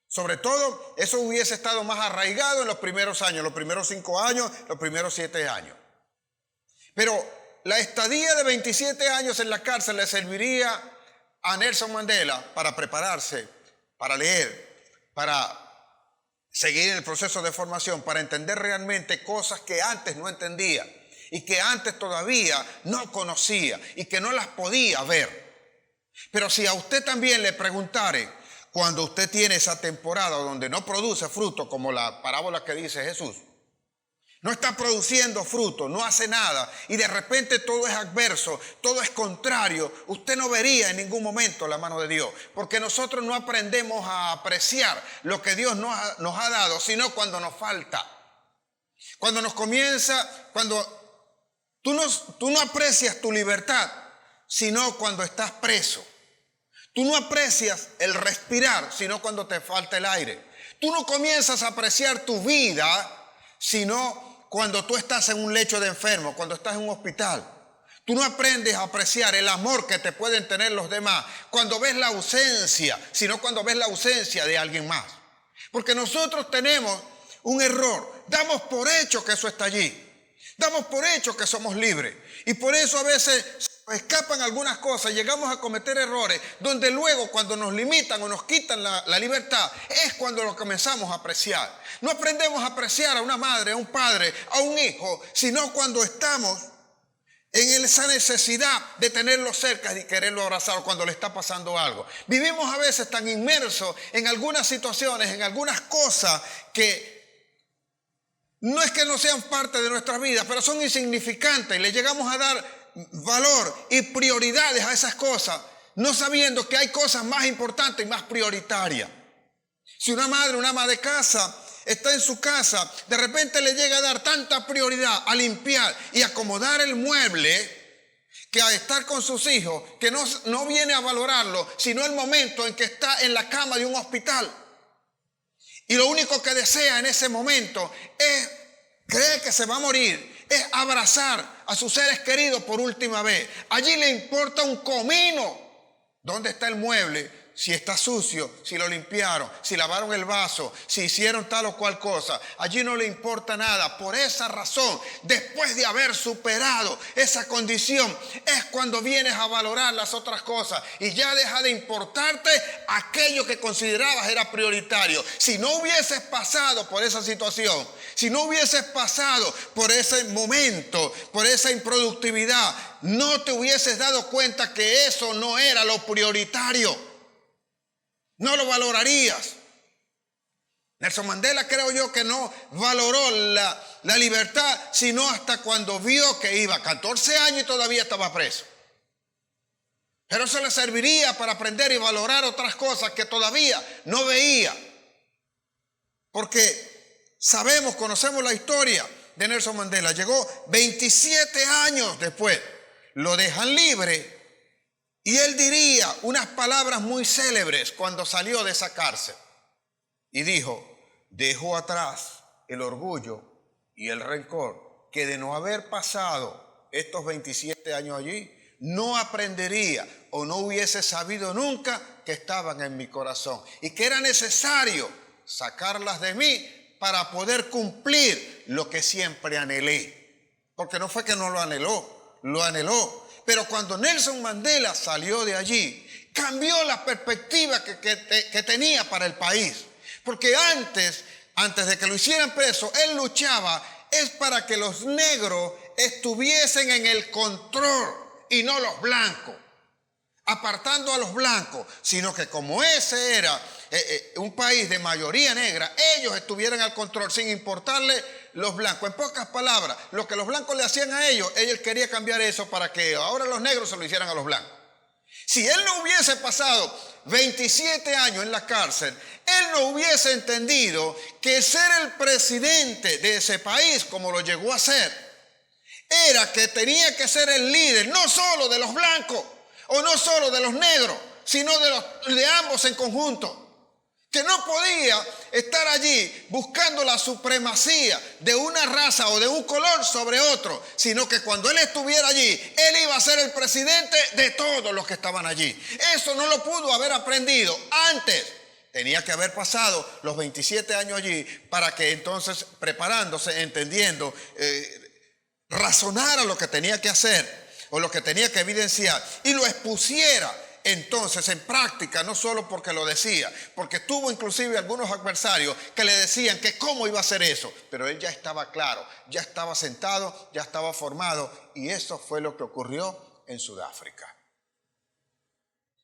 Sobre todo, eso hubiese estado más arraigado en los primeros años, los primeros 5 años, los primeros 7 años. Pero la estadía de 27 años en la cárcel le serviría a Nelson Mandela para prepararse, para leer, para seguir el proceso de formación, para entender realmente cosas que antes no entendía y que antes todavía no conocía y que no las podía ver. Pero si a usted también le preguntare, cuando usted tiene esa temporada donde no produce fruto, como la parábola que dice Jesús, no está produciendo fruto, no hace nada, y de repente todo es adverso, todo es contrario, usted no vería en ningún momento la mano de Dios, porque nosotros no aprendemos a apreciar lo que Dios nos ha dado, sino cuando nos falta. Cuando tú no aprecias tu libertad, sino cuando estás preso. Tú no aprecias el respirar, sino cuando te falta el aire. Tú no comienzas a apreciar tu vida, sino cuando tú estás en un lecho de enfermo, cuando estás en un hospital. Tú no aprendes a apreciar el amor que te pueden tener los demás cuando ves la ausencia, sino cuando ves la ausencia de alguien más. Porque nosotros tenemos un error. Damos por hecho que eso está allí. Damos por hecho que somos libres. Y por eso a veces escapan algunas cosas, llegamos a cometer errores, donde luego cuando nos limitan o nos quitan la libertad, es cuando lo comenzamos a apreciar. No aprendemos a apreciar a una madre, a un padre, a un hijo, sino cuando estamos en esa necesidad de tenerlo cerca y quererlo abrazar cuando le está pasando algo. Vivimos a veces tan inmersos en algunas situaciones, en algunas cosas que no es que no sean parte de nuestra vida, pero son insignificantes. Le llegamos a dar valor y prioridades a esas cosas, no sabiendo que hay cosas más importantes y más prioritarias. Si una madre, una ama de casa, está en su casa, de repente le llega a dar tanta prioridad a limpiar y acomodar el mueble, que a estar con sus hijos, que no viene a valorarlo, sino el momento en que está en la cama de un hospital. Y lo único que desea en ese momento es creer que se va a morir, es abrazar a sus seres queridos por última vez. Allí le importa un comino dónde está el mueble, si está sucio, si lo limpiaron, si lavaron el vaso, si hicieron tal o cual cosa. Allí no le importa nada. Por esa razón, después de haber superado esa condición, es cuando vienes a valorar las otras cosas y ya deja de importarte aquello que considerabas era prioritario. Si no hubieses pasado por esa situación, si no hubieses pasado por ese momento, por esa improductividad, no te hubieses dado cuenta que eso no era lo prioritario. No lo valorarías. Nelson Mandela, creo yo, que no valoró la libertad sino hasta cuando vio que iba 14 años y todavía estaba preso. Pero eso le serviría para aprender y valorar otras cosas que todavía no veía. Porque sabemos, conocemos la historia de Nelson Mandela. Llegó 27 años después. Lo dejan libre. Y él diría unas palabras muy célebres cuando salió de esa cárcel. Y dijo: dejo atrás el orgullo y el rencor, que de no haber pasado estos 27 años allí, no aprendería o no hubiese sabido nunca que estaban en mi corazón. Y que era necesario sacarlas de mí para poder cumplir lo que siempre anhelé. Porque no fue que no lo anheló, lo anheló. Pero cuando Nelson Mandela salió de allí, cambió la perspectiva que tenía para el país. Porque antes de que lo hicieran preso, él luchaba es para que los negros estuviesen en el control y no los blancos, apartando a los blancos, sino que como ese era un país de mayoría negra, ellos estuvieran al control sin importarle los blancos. En pocas palabras, lo que los blancos le hacían a ellos, él quería cambiar eso para que ahora los negros se lo hicieran a los blancos. Si él no hubiese pasado 27 años en la cárcel, él no hubiese entendido que ser el presidente de ese país, como lo llegó a ser, era que tenía que ser el líder, no solo de los blancos o no solo de los negros, sino de ambos en conjunto. Que no podía estar allí buscando la supremacía de una raza o de un color sobre otro, sino que cuando él estuviera allí, él iba a ser el presidente de todos los que estaban allí. Eso no lo pudo haber aprendido antes. Tenía que haber pasado los 27 años allí para que entonces, preparándose, entendiendo, razonara lo que tenía que hacer o lo que tenía que evidenciar y lo expusiera entonces en práctica, no solo porque lo decía, porque tuvo inclusive algunos adversarios que le decían que cómo iba a hacer eso, pero él ya estaba claro, ya estaba sentado, ya estaba formado, y eso fue lo que ocurrió en Sudáfrica.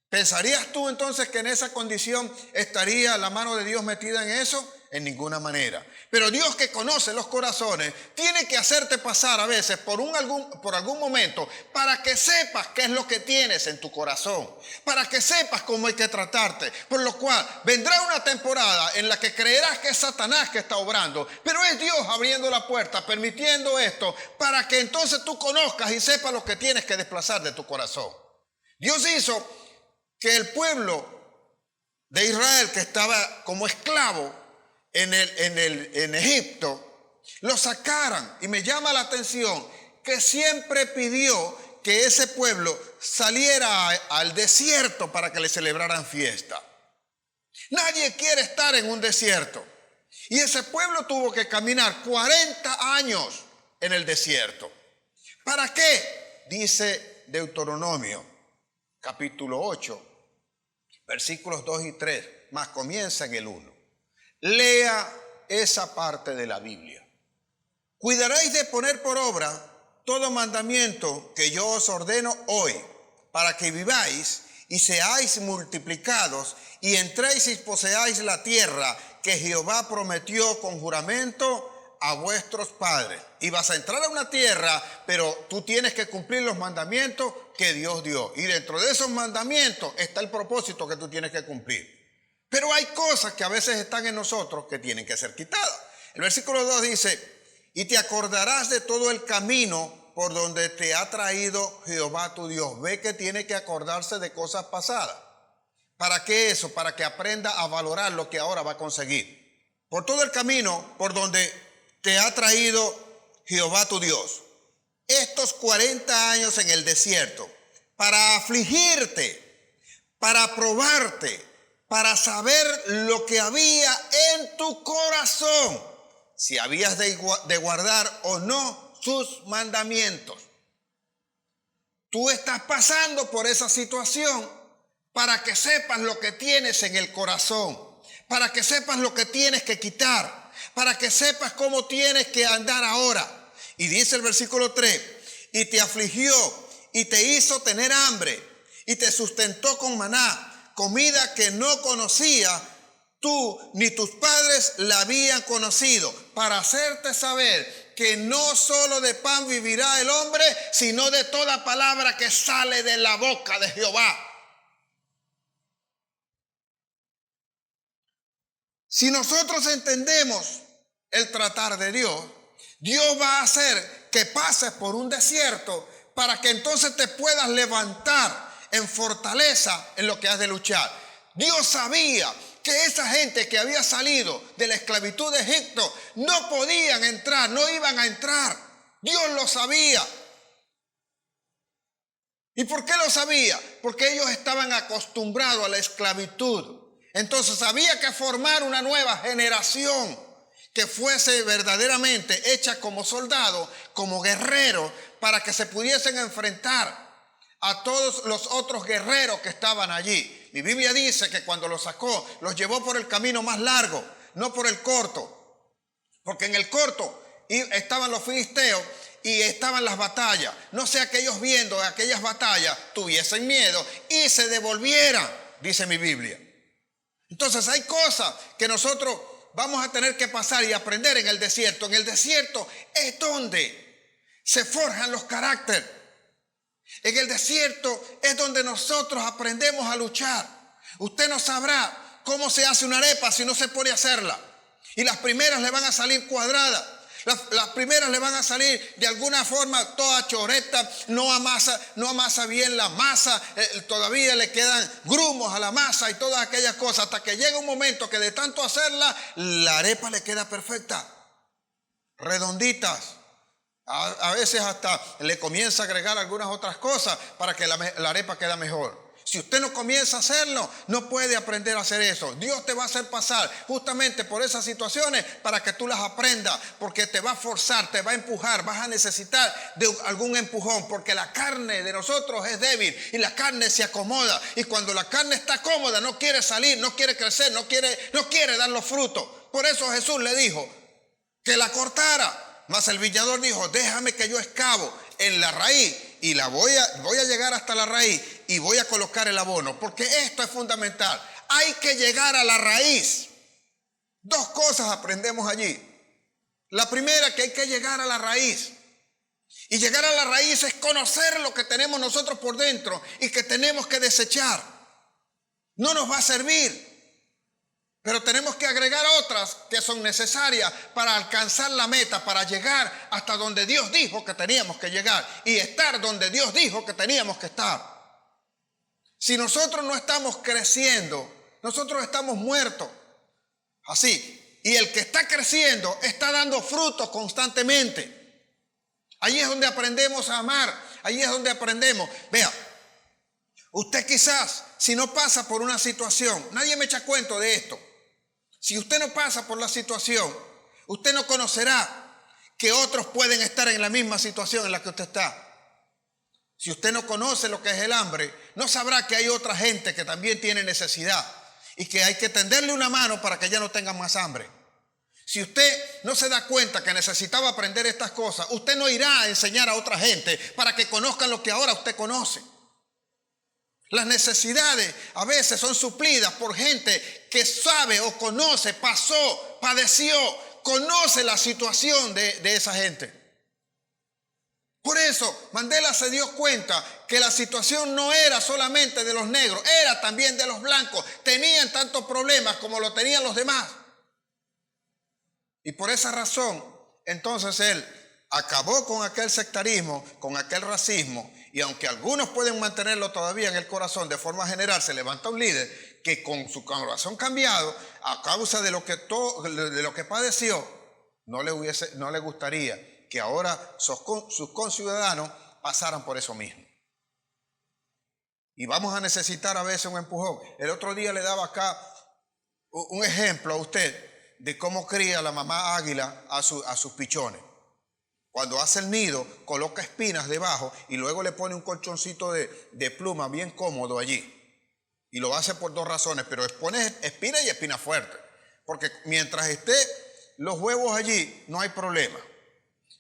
¿Pensarías tú entonces que en esa condición estaría la mano de Dios metida en eso? En ninguna manera. Pero Dios, que conoce los corazones, tiene que hacerte pasar a veces por algún momento para que sepas qué es lo que tienes en tu corazón, para que sepas cómo hay que tratarte. Por lo cual vendrá una temporada en la que creerás que es Satanás que está obrando, pero es Dios abriendo la puerta, permitiendo esto, para que entonces tú conozcas y sepas lo que tienes que desplazar de tu corazón. Dios hizo que el pueblo de Israel, que estaba como esclavo en Egipto, lo sacaran. Y me llama la atención que siempre pidió que ese pueblo saliera al desierto para que le celebraran fiesta. Nadie quiere estar en un desierto. Y ese pueblo tuvo que caminar 40 años en el desierto. ¿Para qué? Dice Deuteronomio, capítulo 8, versículos 2 y 3, más comienza en el 1. Lea esa parte de la Biblia. Cuidaréis de poner por obra todo mandamiento que yo os ordeno hoy, para que viváis y seáis multiplicados y entréis y poseáis la tierra que Jehová prometió con juramento a vuestros padres. Y vas a entrar a una tierra, pero tú tienes que cumplir los mandamientos que Dios dio. Y dentro de esos mandamientos está el propósito que tú tienes que cumplir. Pero hay cosas que a veces están en nosotros que tienen que ser quitadas. El versículo 2 dice: y te acordarás de todo el camino por donde te ha traído Jehová tu Dios. Ve que tiene que acordarse de cosas pasadas. ¿Para qué eso? Para que aprenda a valorar lo que ahora va a conseguir. Por todo el camino por donde te ha traído Jehová tu Dios. Estos 40 años en el desierto, para afligirte, para probarte, para saber lo que había en tu corazón, si habías de guardar o no sus mandamientos. Tú estás pasando por esa situación para que sepas lo que tienes en el corazón, para que sepas lo que tienes que quitar, para que sepas cómo tienes que andar ahora. Y dice el versículo 3, y te afligió y te hizo tener hambre y te sustentó con maná, comida que no conocía tú ni tus padres la habían conocido, para hacerte saber que no solo de pan vivirá el hombre, sino de toda palabra que sale de la boca de Jehová. Si nosotros entendemos el tratar de Dios, Dios va a hacer que pases por un desierto para que entonces te puedas levantar en fortaleza en lo que has de luchar. Dios sabía que esa gente que había salido de la esclavitud de Egipto no podían entrar, no iban a entrar. Dios lo sabía. ¿Y por qué lo sabía? Porque ellos estaban acostumbrados a la esclavitud. Entonces había que formar una nueva generación que fuese verdaderamente hecha como soldado, como guerrero, para que se pudiesen enfrentar a todos los otros guerreros que estaban allí. Mi Biblia dice que cuando los sacó, los llevó por el camino más largo, no por el corto. Porque en el corto estaban los filisteos y estaban las batallas. No sea que ellos viendo aquellas batallas tuviesen miedo y se devolvieran, dice mi Biblia. Entonces hay cosas que nosotros vamos a tener que pasar y aprender en el desierto. En el desierto es donde se forjan los caracteres. En el desierto es donde nosotros aprendemos a luchar. Usted no sabrá cómo se hace una arepa si no se pone a hacerla. Y las primeras le van a salir cuadradas. Las primeras le van a salir de alguna forma toda choreta, no amasa bien la masa, todavía le quedan grumos a la masa y todas aquellas cosas, hasta que llega un momento que de tanto hacerla, la arepa le queda perfecta, redonditas. A veces hasta le comienza a agregar algunas otras cosas para que la arepa quede mejor. Si usted no comienza a hacerlo, no puede aprender a hacer eso. Dios te va a hacer pasar justamente por esas situaciones para que tú las aprendas, porque te va a forzar, te va a empujar, vas a necesitar de algún empujón, porque la carne de nosotros es débil y la carne se acomoda. Y cuando la carne está cómoda, no quiere salir, no quiere crecer, no quiere dar los frutos. Por eso Jesús le dijo que la cortara. Mas el viñador dijo: déjame que yo excavo en la raíz y voy a llegar hasta la raíz y voy a colocar el abono, porque esto es fundamental. Hay que llegar a la raíz. Dos cosas aprendemos allí. La primera, que hay que llegar a la raíz. Y llegar a la raíz es conocer lo que tenemos nosotros por dentro y que tenemos que desechar. No nos va a servir. Pero tenemos que agregar otras que son necesarias para alcanzar la meta, para llegar hasta donde Dios dijo que teníamos que llegar y estar donde Dios dijo que teníamos que estar. Si nosotros no estamos creciendo, nosotros estamos muertos. Así. Y el que está creciendo está dando frutos constantemente. Ahí es donde aprendemos a amar Ahí es donde aprendemos. Vea, usted quizás, si no pasa por una situación, nadie me echa cuento de esto. Si usted no pasa por la situación, usted no conocerá que otros pueden estar en la misma situación en la que usted está. Si usted no conoce lo que es el hambre, no sabrá que hay otra gente que también tiene necesidad y que hay que tenderle una mano para que ya no tengan más hambre. Si usted no se da cuenta que necesitaba aprender estas cosas, usted no irá a enseñar a otra gente para que conozcan lo que ahora usted conoce. Las necesidades a veces son suplidas por gente que sabe o conoce, pasó, padeció, conoce la situación de esa gente. Por eso Mandela se dio cuenta que la situación no era solamente de los negros, era también de los blancos. Tenían tantos problemas como lo tenían los demás. Y por esa razón, entonces él acabó con aquel sectarismo, con aquel racismo. Y aunque algunos pueden mantenerlo todavía en el corazón, de forma general se levanta un líder que con su corazón cambiado, a causa de lo que padeció, no le gustaría que ahora sus conciudadanos pasaran por eso mismo. Y vamos a necesitar a veces un empujón. El otro día le daba acá un ejemplo a usted de cómo cría la mamá águila a sus pichones. Cuando hace el nido, coloca espinas debajo y luego le pone un colchoncito de pluma bien cómodo allí. Y lo hace por dos razones, pero pone espinas y espinas fuertes. Porque mientras esté los huevos allí, no hay problema.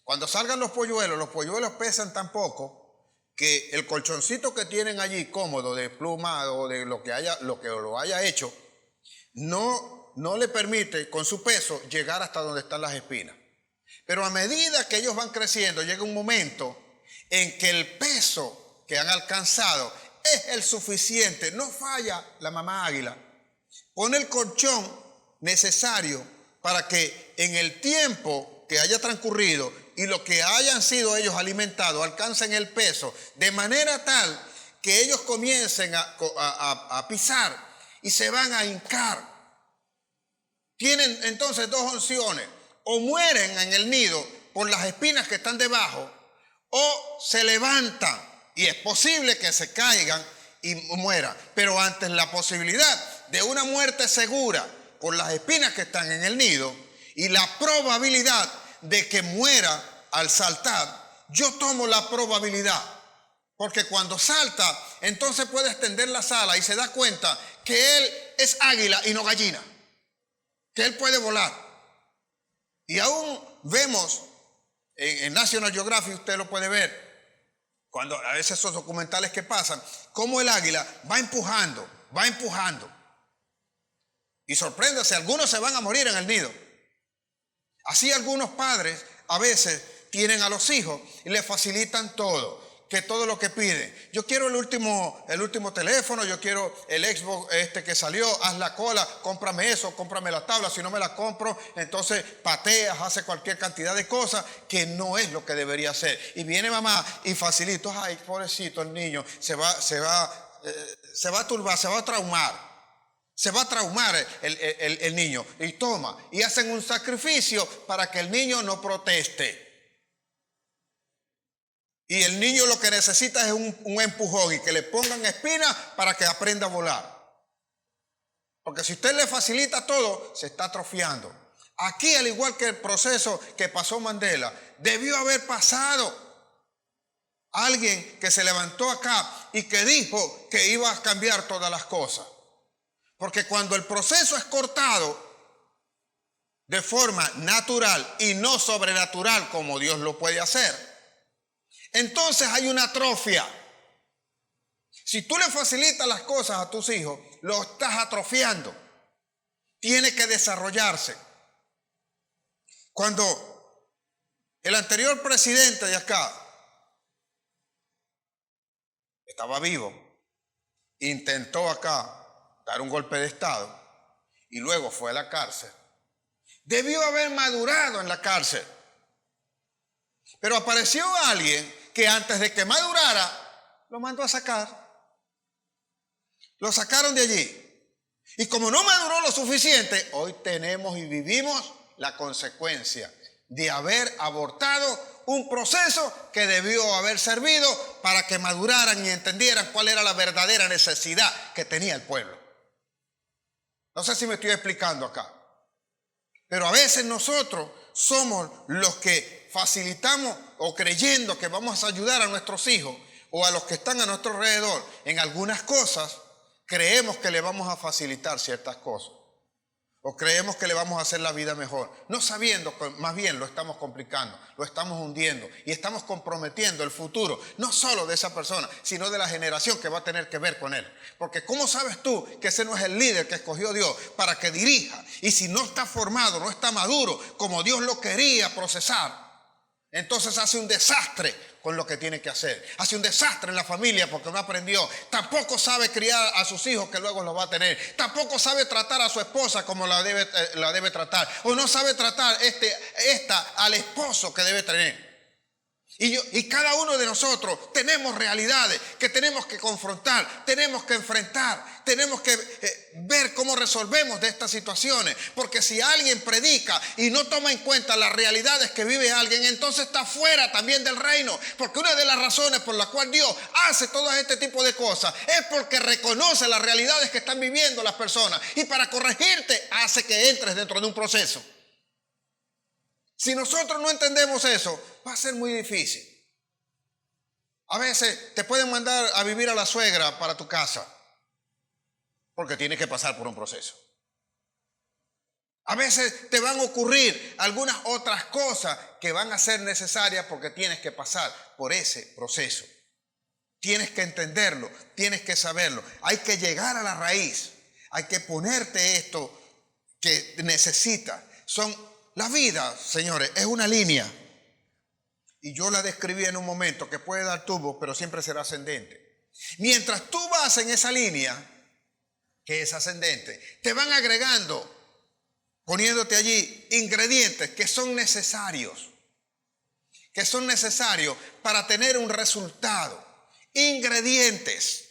Cuando salgan los polluelos pesan tan poco que el colchoncito que tienen allí cómodo de pluma o de lo que lo haya hecho, no le permite con su peso llegar hasta donde están las espinas. Pero a medida que ellos van creciendo, llega un momento en que el peso que han alcanzado es el suficiente. No falla la mamá águila. Pone el colchón necesario para que en el tiempo que haya transcurrido y lo que hayan sido ellos alimentados alcancen el peso, de manera tal que ellos comiencen a pisar y se van a hincar. Tienen entonces dos opciones: o mueren en el nido por las espinas que están debajo, o se levantan y es posible que se caigan y mueran. Pero ante la posibilidad de una muerte segura por las espinas que están en el nido y la probabilidad de que muera al saltar, yo tomo la probabilidad, porque cuando salta entonces puede extender las alas y se da cuenta que él es águila y no gallina, que él puede volar. Y aún vemos en National Geographic, usted lo puede ver, cuando a veces esos documentales que pasan, cómo el águila va empujando. Y sorpréndase, algunos se van a morir en el nido. Así algunos padres a veces tienen a los hijos y les facilitan todo, que todo lo que piden. Yo quiero el último teléfono, yo quiero el Xbox que salió, haz la cola, cómprame eso, cómprame la tabla. Si no me la compro, entonces pateas, hace cualquier cantidad de cosas que no es lo que debería hacer. Y viene mamá y facilito, ay, pobrecito el niño, se va a turbar, se va a traumar. Se va a traumar el niño y toma, y hacen un sacrificio para que el niño no proteste. Y el niño lo que necesita es un empujón y que le pongan espinas para que aprenda a volar. Porque si usted le facilita todo, se está atrofiando. Aquí, al igual que el proceso que pasó Mandela, debió haber pasado alguien que se levantó acá y que dijo que iba a cambiar todas las cosas. Porque cuando el proceso es cortado de forma natural y no sobrenatural como Dios lo puede hacer, entonces hay una atrofia. Si tú le facilitas las cosas a tus hijos, lo estás atrofiando. Tiene que desarrollarse. Cuando el anterior presidente de acá estaba vivo, intentó acá dar un golpe de Estado y luego fue a la cárcel, debió haber madurado en la cárcel. Pero apareció alguien que antes de que madurara, lo mandó a sacar. Lo sacaron de allí. Y como no maduró lo suficiente, hoy tenemos y vivimos la consecuencia de haber abortado un proceso que debió haber servido para que maduraran y entendieran cuál era la verdadera necesidad que tenía el pueblo. No sé si me estoy explicando acá. Pero a veces nosotros somos los que facilitamos o creyendo que vamos a ayudar a nuestros hijos o a los que están a nuestro alrededor en algunas cosas, creemos que le vamos a facilitar ciertas cosas. O creemos que le vamos a hacer la vida mejor, no sabiendo que más bien lo estamos complicando, lo estamos hundiendo y estamos comprometiendo el futuro, no solo de esa persona, sino de la generación que va a tener que ver con él. Porque ¿cómo sabes tú que ese no es el líder que escogió Dios para que dirija? Y si no está formado, no está maduro como Dios lo quería procesar, entonces hace un desastre con lo que tiene que hacer. Hace un desastre en la familia porque no aprendió. Tampoco sabe criar a sus hijos que luego los va a tener. Tampoco sabe tratar a su esposa como la debe tratar. O no sabe tratar al esposo que debe tener. Y cada uno de nosotros tenemos realidades que tenemos que confrontar, tenemos que enfrentar, tenemos que ver cómo resolvemos de estas situaciones. Porque si alguien predica y no toma en cuenta las realidades que vive alguien, entonces está fuera también del reino. Porque una de las razones por las cuales Dios hace todo este tipo de cosas es porque reconoce las realidades que están viviendo las personas. Y para corregirte hace que entres dentro de un proceso. Si nosotros no entendemos eso, va a ser muy difícil. A veces te pueden mandar a vivir a la suegra para tu casa, porque tienes que pasar por un proceso. A veces te van a ocurrir algunas otras cosas que van a ser necesarias porque tienes que pasar por ese proceso. Tienes que entenderlo, tienes que saberlo. Hay que llegar a la raíz, hay que ponerte esto que necesitas. La vida, señores, es una línea. Y yo la describí en un momento que puede dar tubo, pero siempre será ascendente. Mientras tú vas en esa línea, que es ascendente, te van agregando, poniéndote allí ingredientes que son necesarios para tener un resultado. Ingredientes.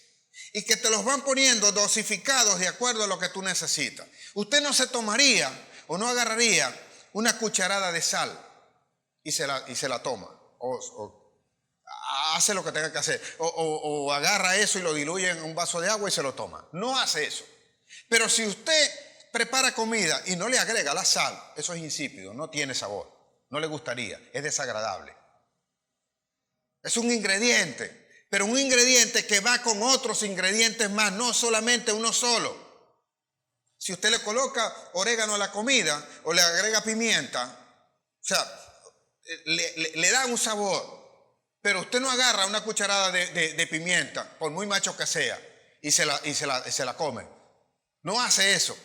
Y que te los van poniendo dosificados de acuerdo a lo que tú necesitas. Usted no se tomaría o no agarraría una cucharada de sal y se la toma o hace lo que tenga que hacer o agarra eso y lo diluye en un vaso de agua y se lo toma. No hace eso. Pero si usted prepara comida y no le agrega la sal, eso es insípido, no tiene sabor, no le gustaría, es desagradable. Es un ingrediente, pero un ingrediente que va con otros ingredientes más, no solamente uno solo. Si usted le coloca orégano a la comida o le agrega pimienta, o sea, le da un sabor. Pero usted no agarra una cucharada de pimienta, por muy macho que sea, y se la come. No hace eso.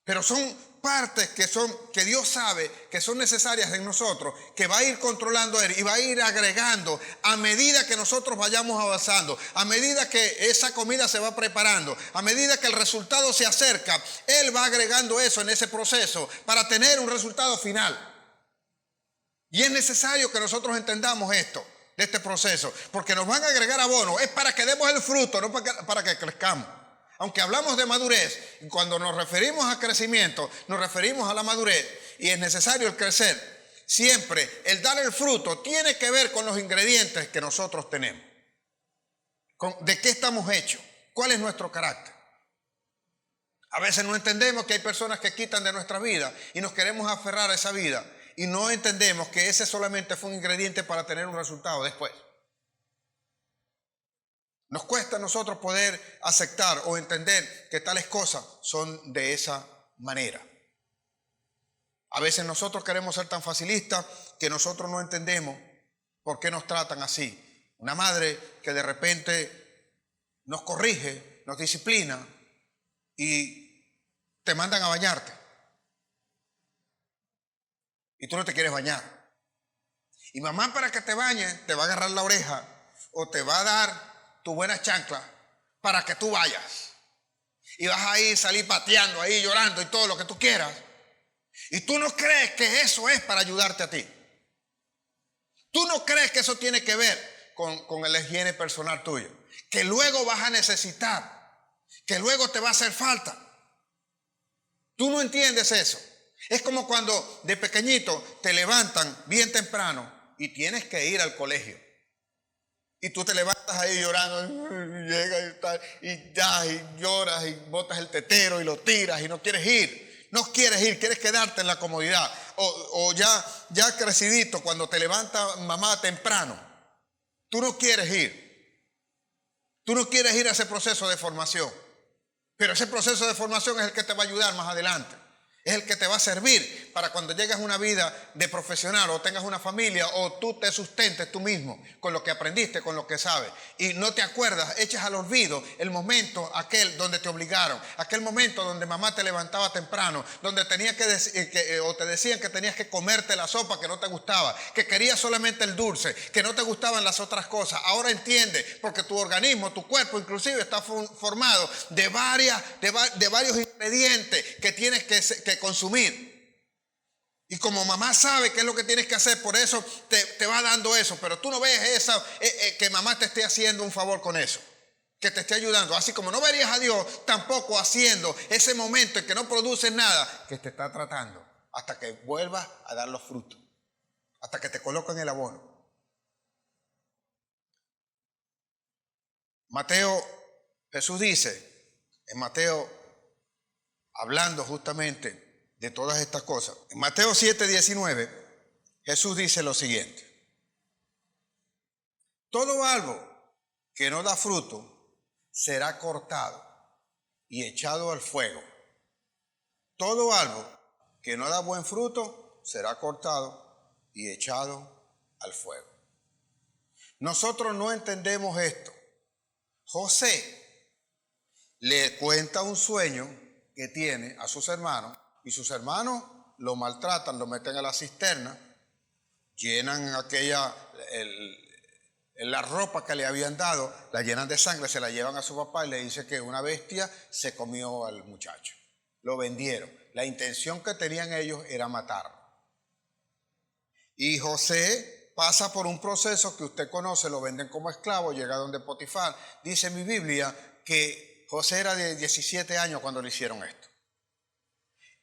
Pero son partes que Dios sabe que son necesarias en nosotros, que va a ir controlando Él y va a ir agregando a medida que nosotros vayamos avanzando, a medida que esa comida se va preparando, a medida que el resultado se acerca, Él va agregando eso en ese proceso para tener un resultado final. Y es necesario que nosotros entendamos esto, de este proceso, porque nos van a agregar abono, es para que demos el fruto, no para que crezcamos. Aunque hablamos de madurez, cuando nos referimos a crecimiento, nos referimos a la madurez y es necesario el crecer. Siempre el dar el fruto tiene que ver con los ingredientes que nosotros tenemos. ¿De qué estamos hechos? ¿Cuál es nuestro carácter? A veces no entendemos que hay personas que quitan de nuestra vida y nos queremos aferrar a esa vida y no entendemos que ese solamente fue un ingrediente para tener un resultado después. Nos cuesta a nosotros poder aceptar o entender que tales cosas son de esa manera. A veces nosotros queremos ser tan facilistas que nosotros no entendemos por qué nos tratan así. Una madre que de repente nos corrige, nos disciplina y te mandan a bañarte. Y tú no te quieres bañar. Y mamá, para que te bañes, te va a agarrar la oreja o te va a dar tu buena chancla para que tú vayas. Y vas a ir, salir pateando ahí, llorando y todo lo que tú quieras. Y tú no crees que eso es para ayudarte a ti. Tú no crees que eso tiene que ver con la higiene personal tuya. Que luego vas a necesitar. Que luego te va a hacer falta. Tú no entiendes eso. Es como cuando de pequeñito te levantan bien temprano y tienes que ir al colegio. Y tú te levantas ahí llorando, y llegas y tal, y das y lloras y botas el tetero y lo tiras y no quieres ir. No quieres ir, quieres quedarte en la comodidad. O ya crecidito, cuando te levanta mamá temprano, tú no quieres ir. Tú no quieres ir a ese proceso de formación. Pero ese proceso de formación es el que te va a ayudar más adelante. Es el que te va a servir para cuando llegues a una vida de profesional o tengas una familia o tú te sustentes tú mismo con lo que aprendiste, con lo que sabes. Y no te acuerdas, echas al olvido el momento aquel donde te obligaron, aquel momento donde mamá te levantaba temprano, donde tenía o te decían que tenías que comerte la sopa que no te gustaba, que querías solamente el dulce, que no te gustaban las otras cosas. Ahora entiende, porque tu organismo, tu cuerpo inclusive está formado de varios ingredientes que tienes que consumir. Y como mamá sabe qué es lo que tienes que hacer, por eso te va dando eso. Pero tú no ves que mamá te esté haciendo un favor con eso, que te esté ayudando. Así como no verías a Dios tampoco haciendo ese momento en que no produces nada, que te está tratando hasta que vuelvas a dar los frutos, hasta que te coloquen el abono. Jesús dice en Mateo, hablando justamente de todas estas cosas. En Mateo 7:19, Jesús dice lo siguiente: todo árbol que no da fruto será cortado y echado al fuego. Todo árbol que no da buen fruto será cortado y echado al fuego. Nosotros no entendemos esto. José le cuenta un sueño que tiene a sus hermanos y sus hermanos lo maltratan, lo meten a la cisterna, llenan la ropa que le habían dado, la llenan de sangre, se la llevan a su papá y le dice que una bestia se comió al muchacho. Lo vendieron. La intención que tenían ellos era matarlo. Y José pasa por un proceso que usted conoce, lo venden como esclavo, llega donde Potifar. Dice mi Biblia que José era de 17 años cuando le hicieron esto.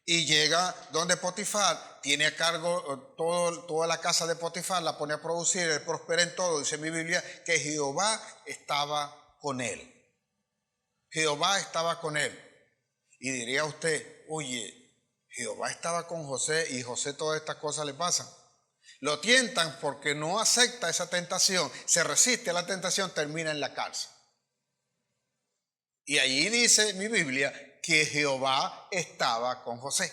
Y llega donde Potifar, tiene a cargo toda la casa de Potifar, la pone a producir, él prospera en todo. Dice mi Biblia que Jehová estaba con él. Jehová estaba con él. Y diría usted, oye, Jehová estaba con José y José todas estas cosas le pasan. Lo tientan porque no acepta esa tentación, se resiste a la tentación, termina en la cárcel. Y allí dice mi Biblia que Jehová estaba con José.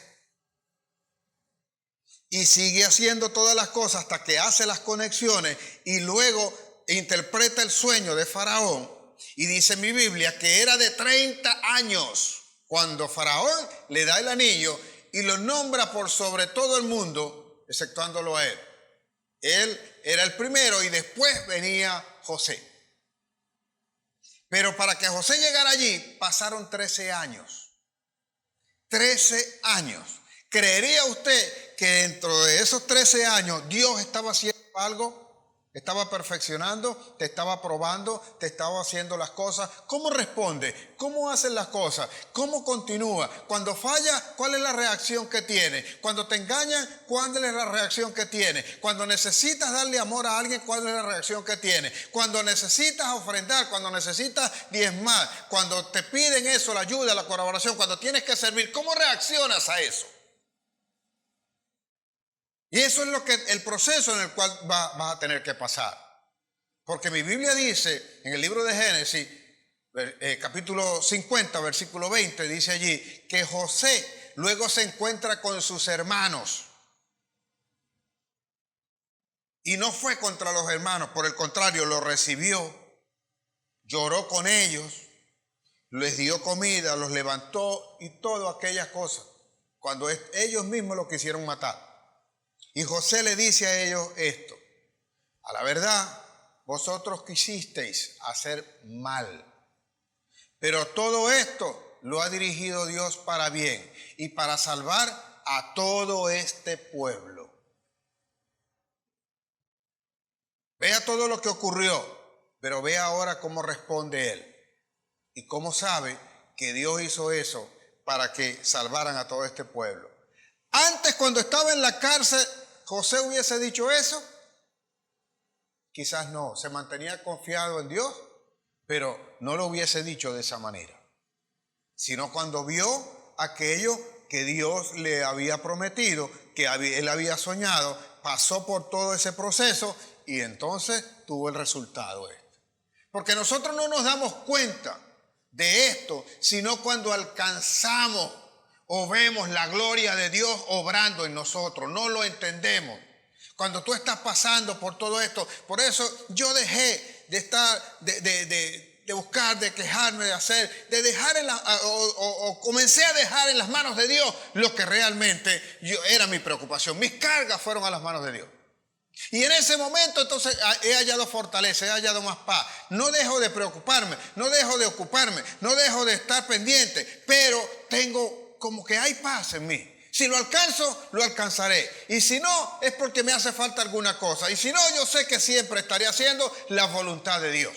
Y sigue haciendo todas las cosas hasta que hace las conexiones y luego interpreta el sueño de Faraón. Y dice mi Biblia que era de 30 años cuando Faraón le da el anillo y lo nombra por sobre todo el mundo, exceptuándolo a él. Él era el primero y después venía José. Pero para que José llegara allí pasaron 13 años. 13 años. ¿Creería usted que dentro de esos 13 años Dios estaba haciendo algo? ¿Estaba perfeccionando? ¿Te estaba probando? ¿Te estaba haciendo las cosas? ¿Cómo responde? ¿Cómo hacen las cosas? ¿Cómo continúa? Cuando falla, ¿cuál es la reacción que tiene? Cuando te engañan, ¿cuál es la reacción que tiene? Cuando necesitas darle amor a alguien, ¿cuál es la reacción que tiene? Cuando necesitas ofrendar, cuando necesitas diezmar, cuando te piden eso, la ayuda, la colaboración, cuando tienes que servir, ¿cómo reaccionas a eso? Y eso es el proceso en el cual vas a tener que pasar. Porque mi Biblia dice, en el libro de Génesis, capítulo 50, versículo 20, dice allí, que José luego se encuentra con sus hermanos. Y no fue contra los hermanos, por el contrario, los recibió, lloró con ellos, les dio comida, los levantó y todas aquellas cosas, cuando ellos mismos lo quisieron matar. Y José le dice a ellos esto: a la verdad, vosotros quisisteis hacer mal, pero todo esto lo ha dirigido Dios para bien y para salvar a todo este pueblo. Vea todo lo que ocurrió, pero vea ahora cómo responde él y cómo sabe que Dios hizo eso para que salvaran a todo este pueblo. Antes, cuando estaba en la cárcel, ¿José hubiese dicho eso? Quizás no, se mantenía confiado en Dios, pero no lo hubiese dicho de esa manera, sino cuando vio aquello que Dios le había prometido, que él había soñado, pasó por todo ese proceso y entonces tuvo el resultado este. Porque nosotros no nos damos cuenta de esto, sino cuando alcanzamos o vemos la gloria de Dios obrando en nosotros, no lo entendemos. Cuando tú estás pasando por todo esto, por eso yo dejé de estar, de buscar, de quejarme, de hacer, de dejar o comencé a dejar en las manos de Dios lo que realmente era mi preocupación. Mis cargas fueron a las manos de Dios. Y en ese momento entonces he hallado fortaleza, he hallado más paz. No dejo de preocuparme, no dejo de ocuparme, no dejo de estar pendiente, pero tengo como que hay paz en mí. Si lo alcanzo, lo alcanzaré. Y si no, es porque me hace falta alguna cosa. Y si no, yo sé que siempre estaré haciendo la voluntad de Dios.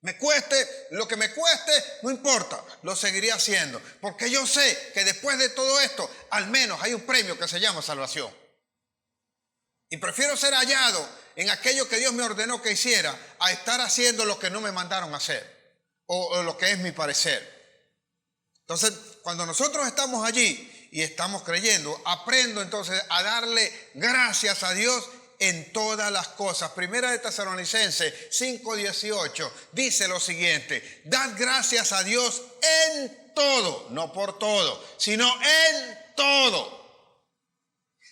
Me cueste, lo que me cueste, no importa, lo seguiré haciendo. Porque yo sé que después de todo esto, al menos hay un premio que se llama salvación. Y prefiero ser hallado en aquello que Dios me ordenó que hiciera a estar haciendo lo que no me mandaron a hacer o lo que es mi parecer. Entonces, cuando nosotros estamos allí y estamos creyendo, aprendo entonces a darle gracias a Dios en todas las cosas. Primera de Tesalonicenses 5:18 dice lo siguiente: dad gracias a Dios en todo, no por todo, sino en todo,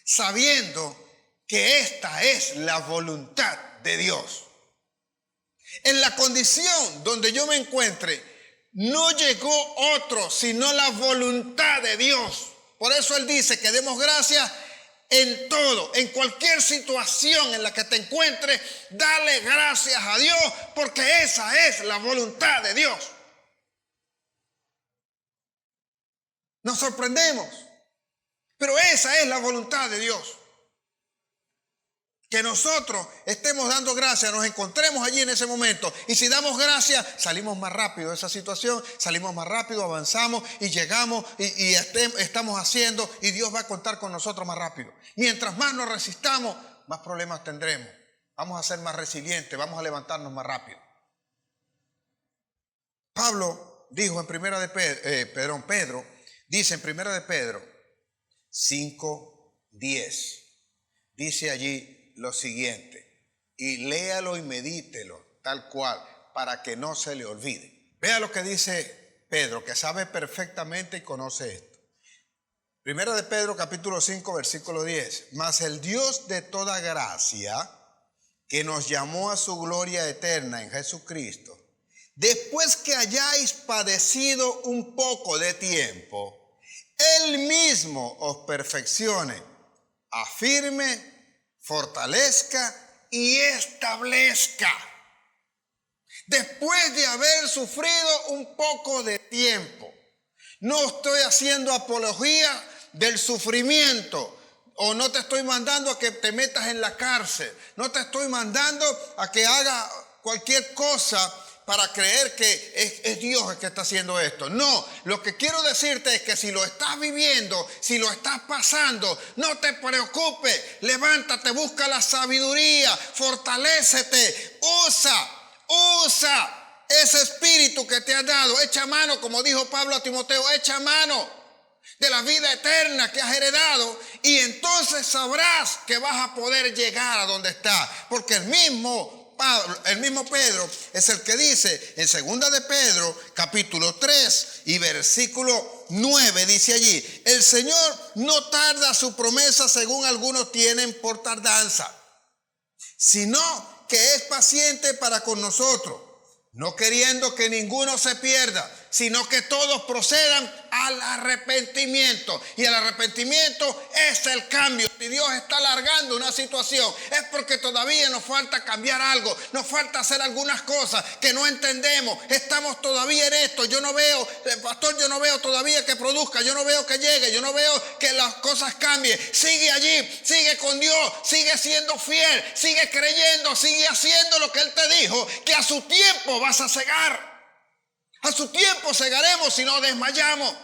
sabiendo que esta es la voluntad de Dios. En la condición donde yo me encuentre, no llegó otro, sino la voluntad de Dios. Por eso Él dice que demos gracias en todo, en cualquier situación en la que te encuentres, dale gracias a Dios, porque esa es la voluntad de Dios. Nos sorprendemos, pero esa es la voluntad de Dios. Que nosotros estemos dando gracias, nos encontremos allí en ese momento. Y si damos gracias, salimos más rápido de esa situación, salimos más rápido, avanzamos y llegamos y estamos haciendo, y Dios va a contar con nosotros más rápido. Mientras más nos resistamos, más problemas tendremos. Vamos a ser más resilientes, vamos a levantarnos más rápido. Pablo dijo en Pedro dice en Primera de Pedro 5:10, dice allí lo siguiente, y léalo y medítelo tal cual, para que no se le olvide. Vea lo que dice Pedro, que sabe perfectamente y conoce esto. Primera de Pedro capítulo 5 versículo 10, mas el Dios de toda gracia, que nos llamó a su gloria eterna en Jesucristo, después que hayáis padecido un poco de tiempo, Él mismo os perfeccione, afirme, fortalezca y establezca. Después de haber sufrido un poco de tiempo. No estoy haciendo apología del sufrimiento, o no te estoy mandando a que te metas en la cárcel, no te estoy mandando a que haga cualquier cosa para creer que es Dios el que está haciendo esto. No, lo que quiero decirte es que si lo estás viviendo, si lo estás pasando, no te preocupes, levántate, busca la sabiduría, fortalécete, usa ese espíritu que te ha dado, echa mano, como dijo Pablo a Timoteo, echa mano de la vida eterna que has heredado, y entonces sabrás que vas a poder llegar a donde estás, porque el mismo Pedro es el que dice en segunda de Pedro capítulo 3 y versículo 9, dice allí: el Señor no tarda su promesa según algunos tienen por tardanza, sino que es paciente para con nosotros, no queriendo que ninguno se pierda, sino que todos procedan al arrepentimiento. Y el arrepentimiento es el cambio. Si Dios está alargando una situación, es porque todavía nos falta cambiar algo, nos falta hacer algunas cosas que no entendemos. Estamos todavía en esto. Yo no veo, pastor, yo no veo todavía que produzca, yo no veo que llegue, yo no veo que las cosas cambien. Sigue allí, sigue con Dios, sigue siendo fiel, sigue creyendo, sigue haciendo lo que Él te dijo, que a su tiempo vas a cegar. A su tiempo cegaremos si no desmayamos.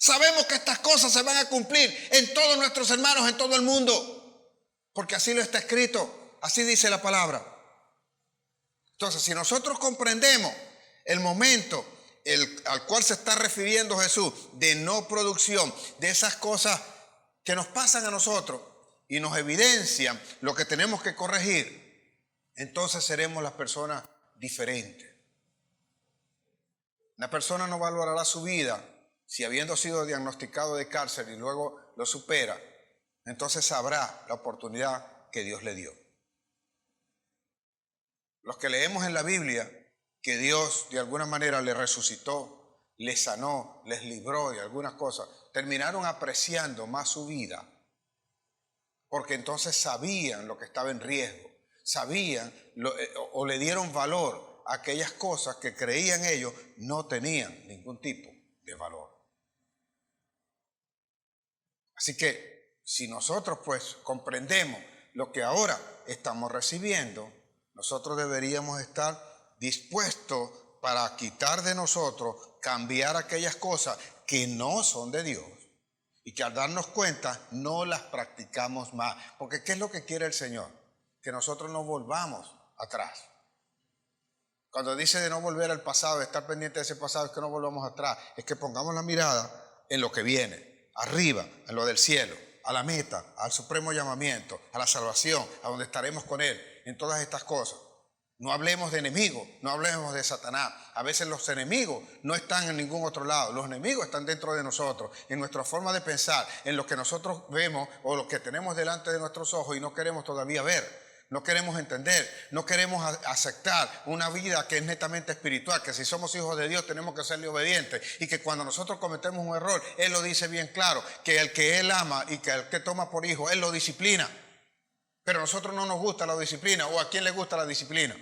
Sabemos que estas cosas se van a cumplir en todos nuestros hermanos, en todo el mundo, porque así lo está escrito, así dice la palabra. Entonces, si nosotros comprendemos el momento al cual se está refiriendo Jesús de no producción, de esas cosas que nos pasan a nosotros y nos evidencian lo que tenemos que corregir, entonces seremos las personas diferentes. Una persona no valorará su vida si habiendo sido diagnosticado de cáncer y luego lo supera, entonces sabrá la oportunidad que Dios le dio. Los que leemos en la Biblia que Dios de alguna manera le resucitó, le sanó, les libró de algunas cosas, terminaron apreciando más su vida, porque entonces sabían lo que estaba en riesgo, sabían o le dieron valor a aquellas cosas que creían ellos no tenían ningún tipo de valor. Así que si nosotros pues comprendemos lo que ahora estamos recibiendo, nosotros deberíamos estar dispuestos para quitar de nosotros, cambiar aquellas cosas que no son de Dios y que al darnos cuenta no las practicamos más. Porque ¿qué es lo que quiere el Señor? Que nosotros no volvamos atrás. Cuando dice de no volver al pasado, de estar pendiente de ese pasado, es que no volvamos atrás, es que pongamos la mirada en lo que viene, arriba, en lo del cielo, a la meta, al supremo llamamiento, a la salvación, a donde estaremos con Él, en todas estas cosas. No hablemos de enemigos, no hablemos de Satanás. A veces los enemigos no están en ningún otro lado. Los enemigos están dentro de nosotros, en nuestra forma de pensar, en lo que nosotros vemos o lo que tenemos delante de nuestros ojos y no queremos todavía ver. No queremos entender, no queremos aceptar una vida que es netamente espiritual, que si somos hijos de Dios tenemos que serle obedientes y que cuando nosotros cometemos un error, Él lo dice bien claro, que el que Él ama y que el que toma por hijo, Él lo disciplina. Pero a nosotros no nos gusta la disciplina, o ¿a quién le gusta la disciplina?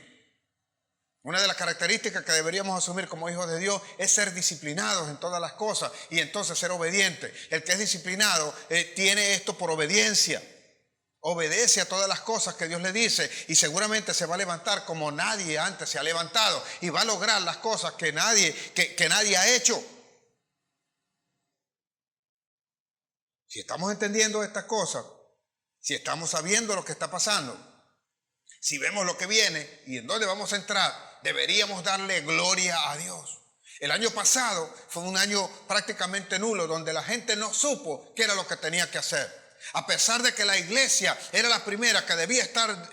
Una de las características que deberíamos asumir como hijos de Dios es ser disciplinados en todas las cosas y entonces ser obedientes. El que es disciplinado tiene esto por obediencia. Obedece a todas las cosas que Dios le dice y seguramente se va a levantar como nadie antes se ha levantado y va a lograr las cosas que nadie ha hecho. Si estamos entendiendo estas cosas, si estamos sabiendo lo que está pasando, si vemos lo que viene y en dónde vamos a entrar, deberíamos darle gloria a Dios. El año pasado fue un año prácticamente nulo donde la gente no supo qué era lo que tenía que hacer. A pesar de que la iglesia era la primera que debía estar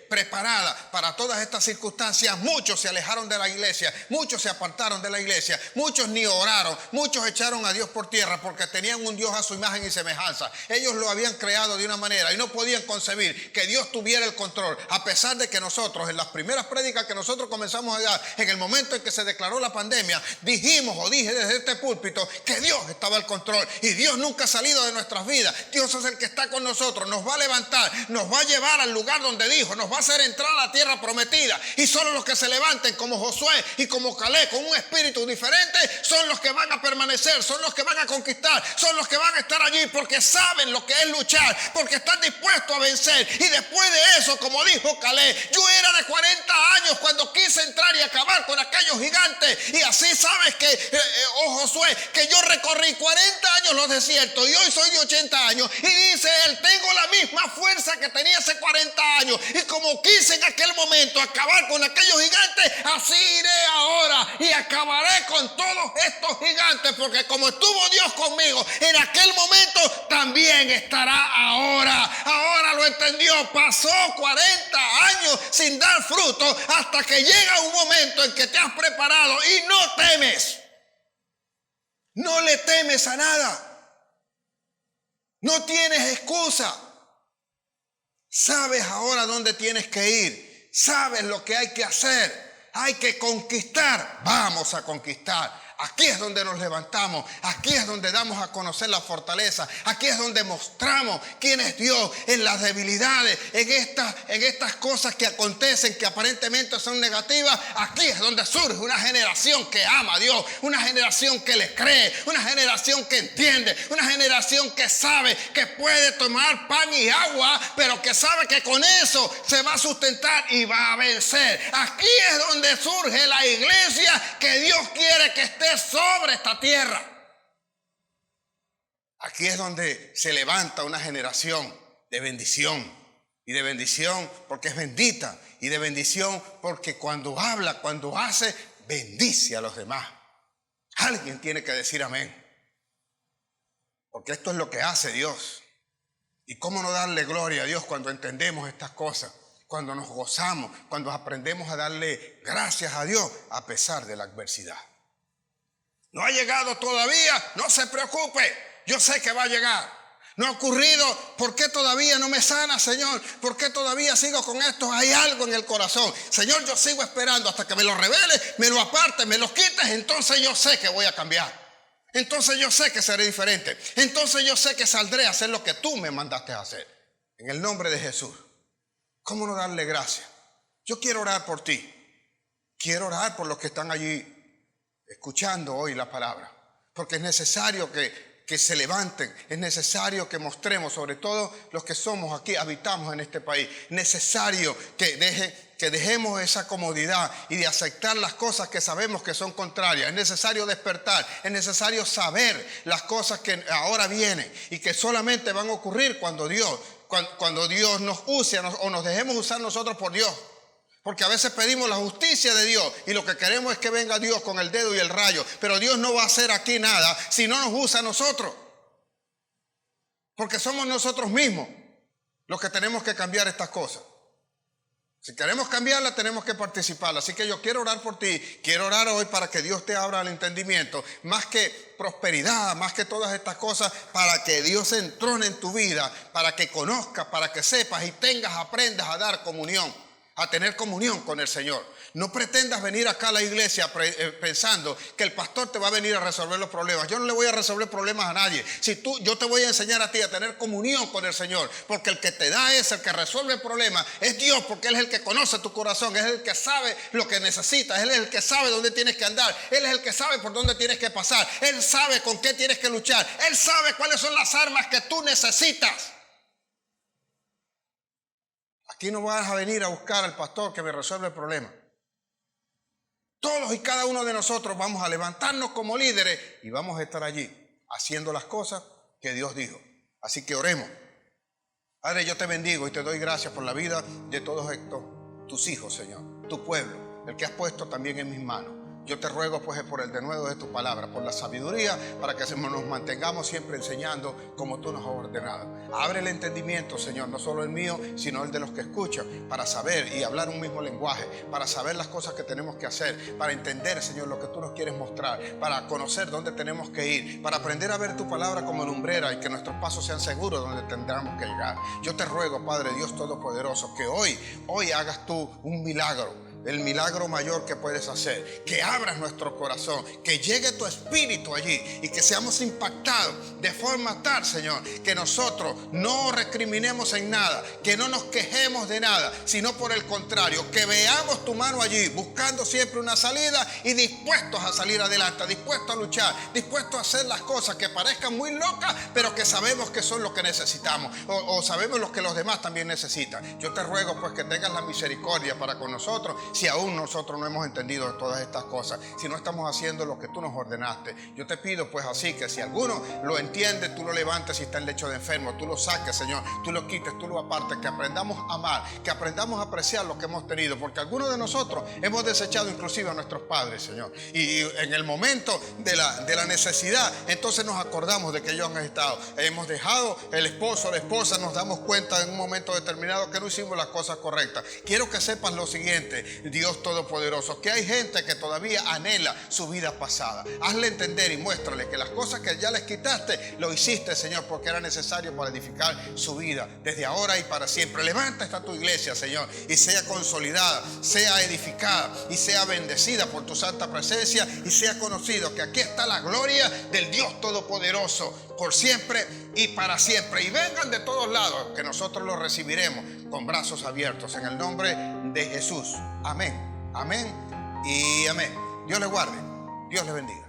preparada para todas estas circunstancias, muchos se alejaron de la iglesia, muchos se apartaron de la iglesia, muchos ni oraron, muchos echaron a Dios por tierra porque tenían un Dios a su imagen y semejanza. Ellos lo habían creado de una manera y no podían concebir que Dios tuviera el control, a pesar de que nosotros en las primeras prédicas que nosotros comenzamos a dar, en el momento en que se declaró la pandemia, dije desde este púlpito que Dios estaba al control y Dios nunca ha salido de nuestras vidas. Dios es el que está con nosotros, nos va a levantar, nos va a llevar al lugar donde dijo, nos va a hacer entrar a la tierra prometida y solo los que se levanten como Josué y como Caleb con un espíritu diferente son los que van a permanecer, son los que van a conquistar, son los que van a estar allí porque saben lo que es luchar, porque están dispuestos a vencer. Y después de eso, como dijo Caleb, yo era de 40 años cuando quise entrar y acabar con aquellos gigantes y así sabes que, Josué, que yo recorrí 40 años los desiertos y hoy soy de 80 años y dice él, tengo la misma fuerza que tenía hace 40 años y como quise en aquel momento acabar con aquellos gigantes, así iré ahora y acabaré con todos estos gigantes, porque como estuvo Dios conmigo en aquel momento, también estará ahora. Ahora lo entendió, pasó 40 años sin dar fruto hasta que llega un momento en que te has preparado y no temes. No le temes a nada. No tienes excusa. Sabes ahora dónde tienes que ir. Sabes lo que hay que hacer. Hay que conquistar. Vamos a conquistar. Aquí es donde nos levantamos, aquí es donde damos a conocer la fortaleza, aquí es donde mostramos quién es Dios en las debilidades, en estas cosas que acontecen que aparentemente son negativas. Aquí es donde surge una generación que ama a Dios, una generación que le cree, una generación que entiende, una generación que sabe que puede tomar pan y agua, pero que sabe que con eso se va a sustentar y va a vencer. Aquí es donde surge la iglesia que Dios quiere que esté sobre esta tierra. Aquí es donde se levanta una generación de bendición. Y de bendición porque es bendita. Y de bendición porque cuando habla, cuando hace, bendice a los demás. Alguien tiene que decir amén. Porque esto es lo que hace Dios. Y cómo no darle gloria a Dios cuando entendemos estas cosas. Cuando nos gozamos, cuando aprendemos a darle gracias a Dios a pesar de la adversidad. No ha llegado todavía, no se preocupe, yo sé que va a llegar. No ha ocurrido, ¿por qué todavía no me sana, Señor? ¿Por qué todavía sigo con esto? Hay algo en el corazón. Señor, yo sigo esperando hasta que me lo reveles, me lo apartes, me lo quites, entonces yo sé que voy a cambiar. Entonces yo sé que seré diferente. Entonces yo sé que saldré a hacer lo que tú me mandaste a hacer. En el nombre de Jesús. ¿Cómo no darle gracias? Yo quiero orar por ti. Quiero orar por los que están allí escuchando hoy la palabra. Porque es necesario que se levanten. Es necesario que mostremos, sobre todo los que somos aquí, habitamos en este país. Necesario que dejemos esa comodidad y de aceptar las cosas que sabemos que son contrarias. Es necesario despertar. Es necesario saber las cosas que ahora vienen y que solamente van a ocurrir cuando Dios nos use o nos dejemos usar nosotros por Dios. Porque a veces pedimos la justicia de Dios y lo que queremos es que venga Dios con el dedo y el rayo. Pero Dios no va a hacer aquí nada si no nos usa a nosotros. Porque somos nosotros mismos los que tenemos que cambiar estas cosas. Si queremos cambiarla, tenemos que participarla. Así que yo quiero orar por ti. Quiero orar hoy para que Dios te abra el entendimiento. Más que prosperidad, más que todas estas cosas, para que Dios se entrone en tu vida, para que conozcas, para que sepas y aprendas a dar comunión, a tener comunión con el Señor. No pretendas venir acá a la iglesia pensando que el pastor te va a venir a resolver los problemas. Yo no le voy a resolver problemas a nadie. Yo te voy a enseñar a ti a tener comunión con el Señor. Porque el que te da el que resuelve el problema es Dios, porque Él es el que conoce tu corazón. Él es el que sabe lo que necesitas. Él es el que sabe dónde tienes que andar. Él es el que sabe por dónde tienes que pasar. Él sabe con qué tienes que luchar. Él sabe cuáles son las armas que tú necesitas. Aquí no vas a venir a buscar al pastor que me resuelve el problema. Todos y cada uno de nosotros vamos a levantarnos como líderes y vamos a estar allí haciendo las cosas que Dios dijo. Así que oremos. Padre, yo te bendigo y te doy gracias por la vida de todos estos, tus hijos, Señor, tu pueblo, el que has puesto también en mis manos. Yo te ruego pues por el denuedo de tu palabra, por la sabiduría, para que nos mantengamos siempre enseñando como tú nos has ordenado. Abre el entendimiento, Señor, no solo el mío, sino el de los que escuchan, para saber y hablar un mismo lenguaje, para saber las cosas que tenemos que hacer, para entender, Señor, lo que tú nos quieres mostrar, para conocer dónde tenemos que ir, para aprender a ver tu palabra como lumbrera y que nuestros pasos sean seguros donde tendremos que llegar. Yo te ruego, Padre Dios Todopoderoso, que hoy hagas tú un milagro. El milagro mayor que puedes hacer, que abras nuestro corazón, que llegue tu espíritu allí y que seamos impactados de forma tal, Señor, que nosotros no recriminemos en nada, que no nos quejemos de nada, sino por el contrario, que veamos tu mano allí, buscando siempre una salida y dispuestos a salir adelante, dispuestos a luchar, dispuestos a hacer las cosas que parezcan muy locas, pero que sabemos que son lo que necesitamos o sabemos lo que los demás también necesitan. Yo te ruego pues que tengas la misericordia para con nosotros. Si aún nosotros no hemos entendido todas estas cosas, si no estamos haciendo lo que tú nos ordenaste, yo te pido pues así que si alguno lo entiende, tú lo levantes si está en lecho de enfermo, tú lo saques, Señor, tú lo quites, tú lo apartes, que aprendamos a amar, que aprendamos a apreciar lo que hemos tenido, porque algunos de nosotros hemos desechado inclusive a nuestros padres, Señor, y en el momento de la necesidad, entonces nos acordamos de que ellos han estado, hemos dejado el esposo, la esposa, nos damos cuenta en un momento determinado que no hicimos las cosas correctas. Quiero que sepas lo siguiente, Dios Todopoderoso, que hay gente que todavía anhela su vida pasada. Hazle entender y muéstrale que las cosas que ya les quitaste, lo hiciste, Señor, porque era necesario para edificar su vida desde ahora y para siempre. Levanta esta tu iglesia, Señor, y sea consolidada, sea edificada y sea bendecida por tu santa presencia y sea conocido que aquí está la gloria del Dios Todopoderoso por siempre y para siempre. Y vengan de todos lados, que nosotros los recibiremos con brazos abiertos en el nombre de Jesús. Amén, amén y amén. Dios les guarde, Dios les bendiga.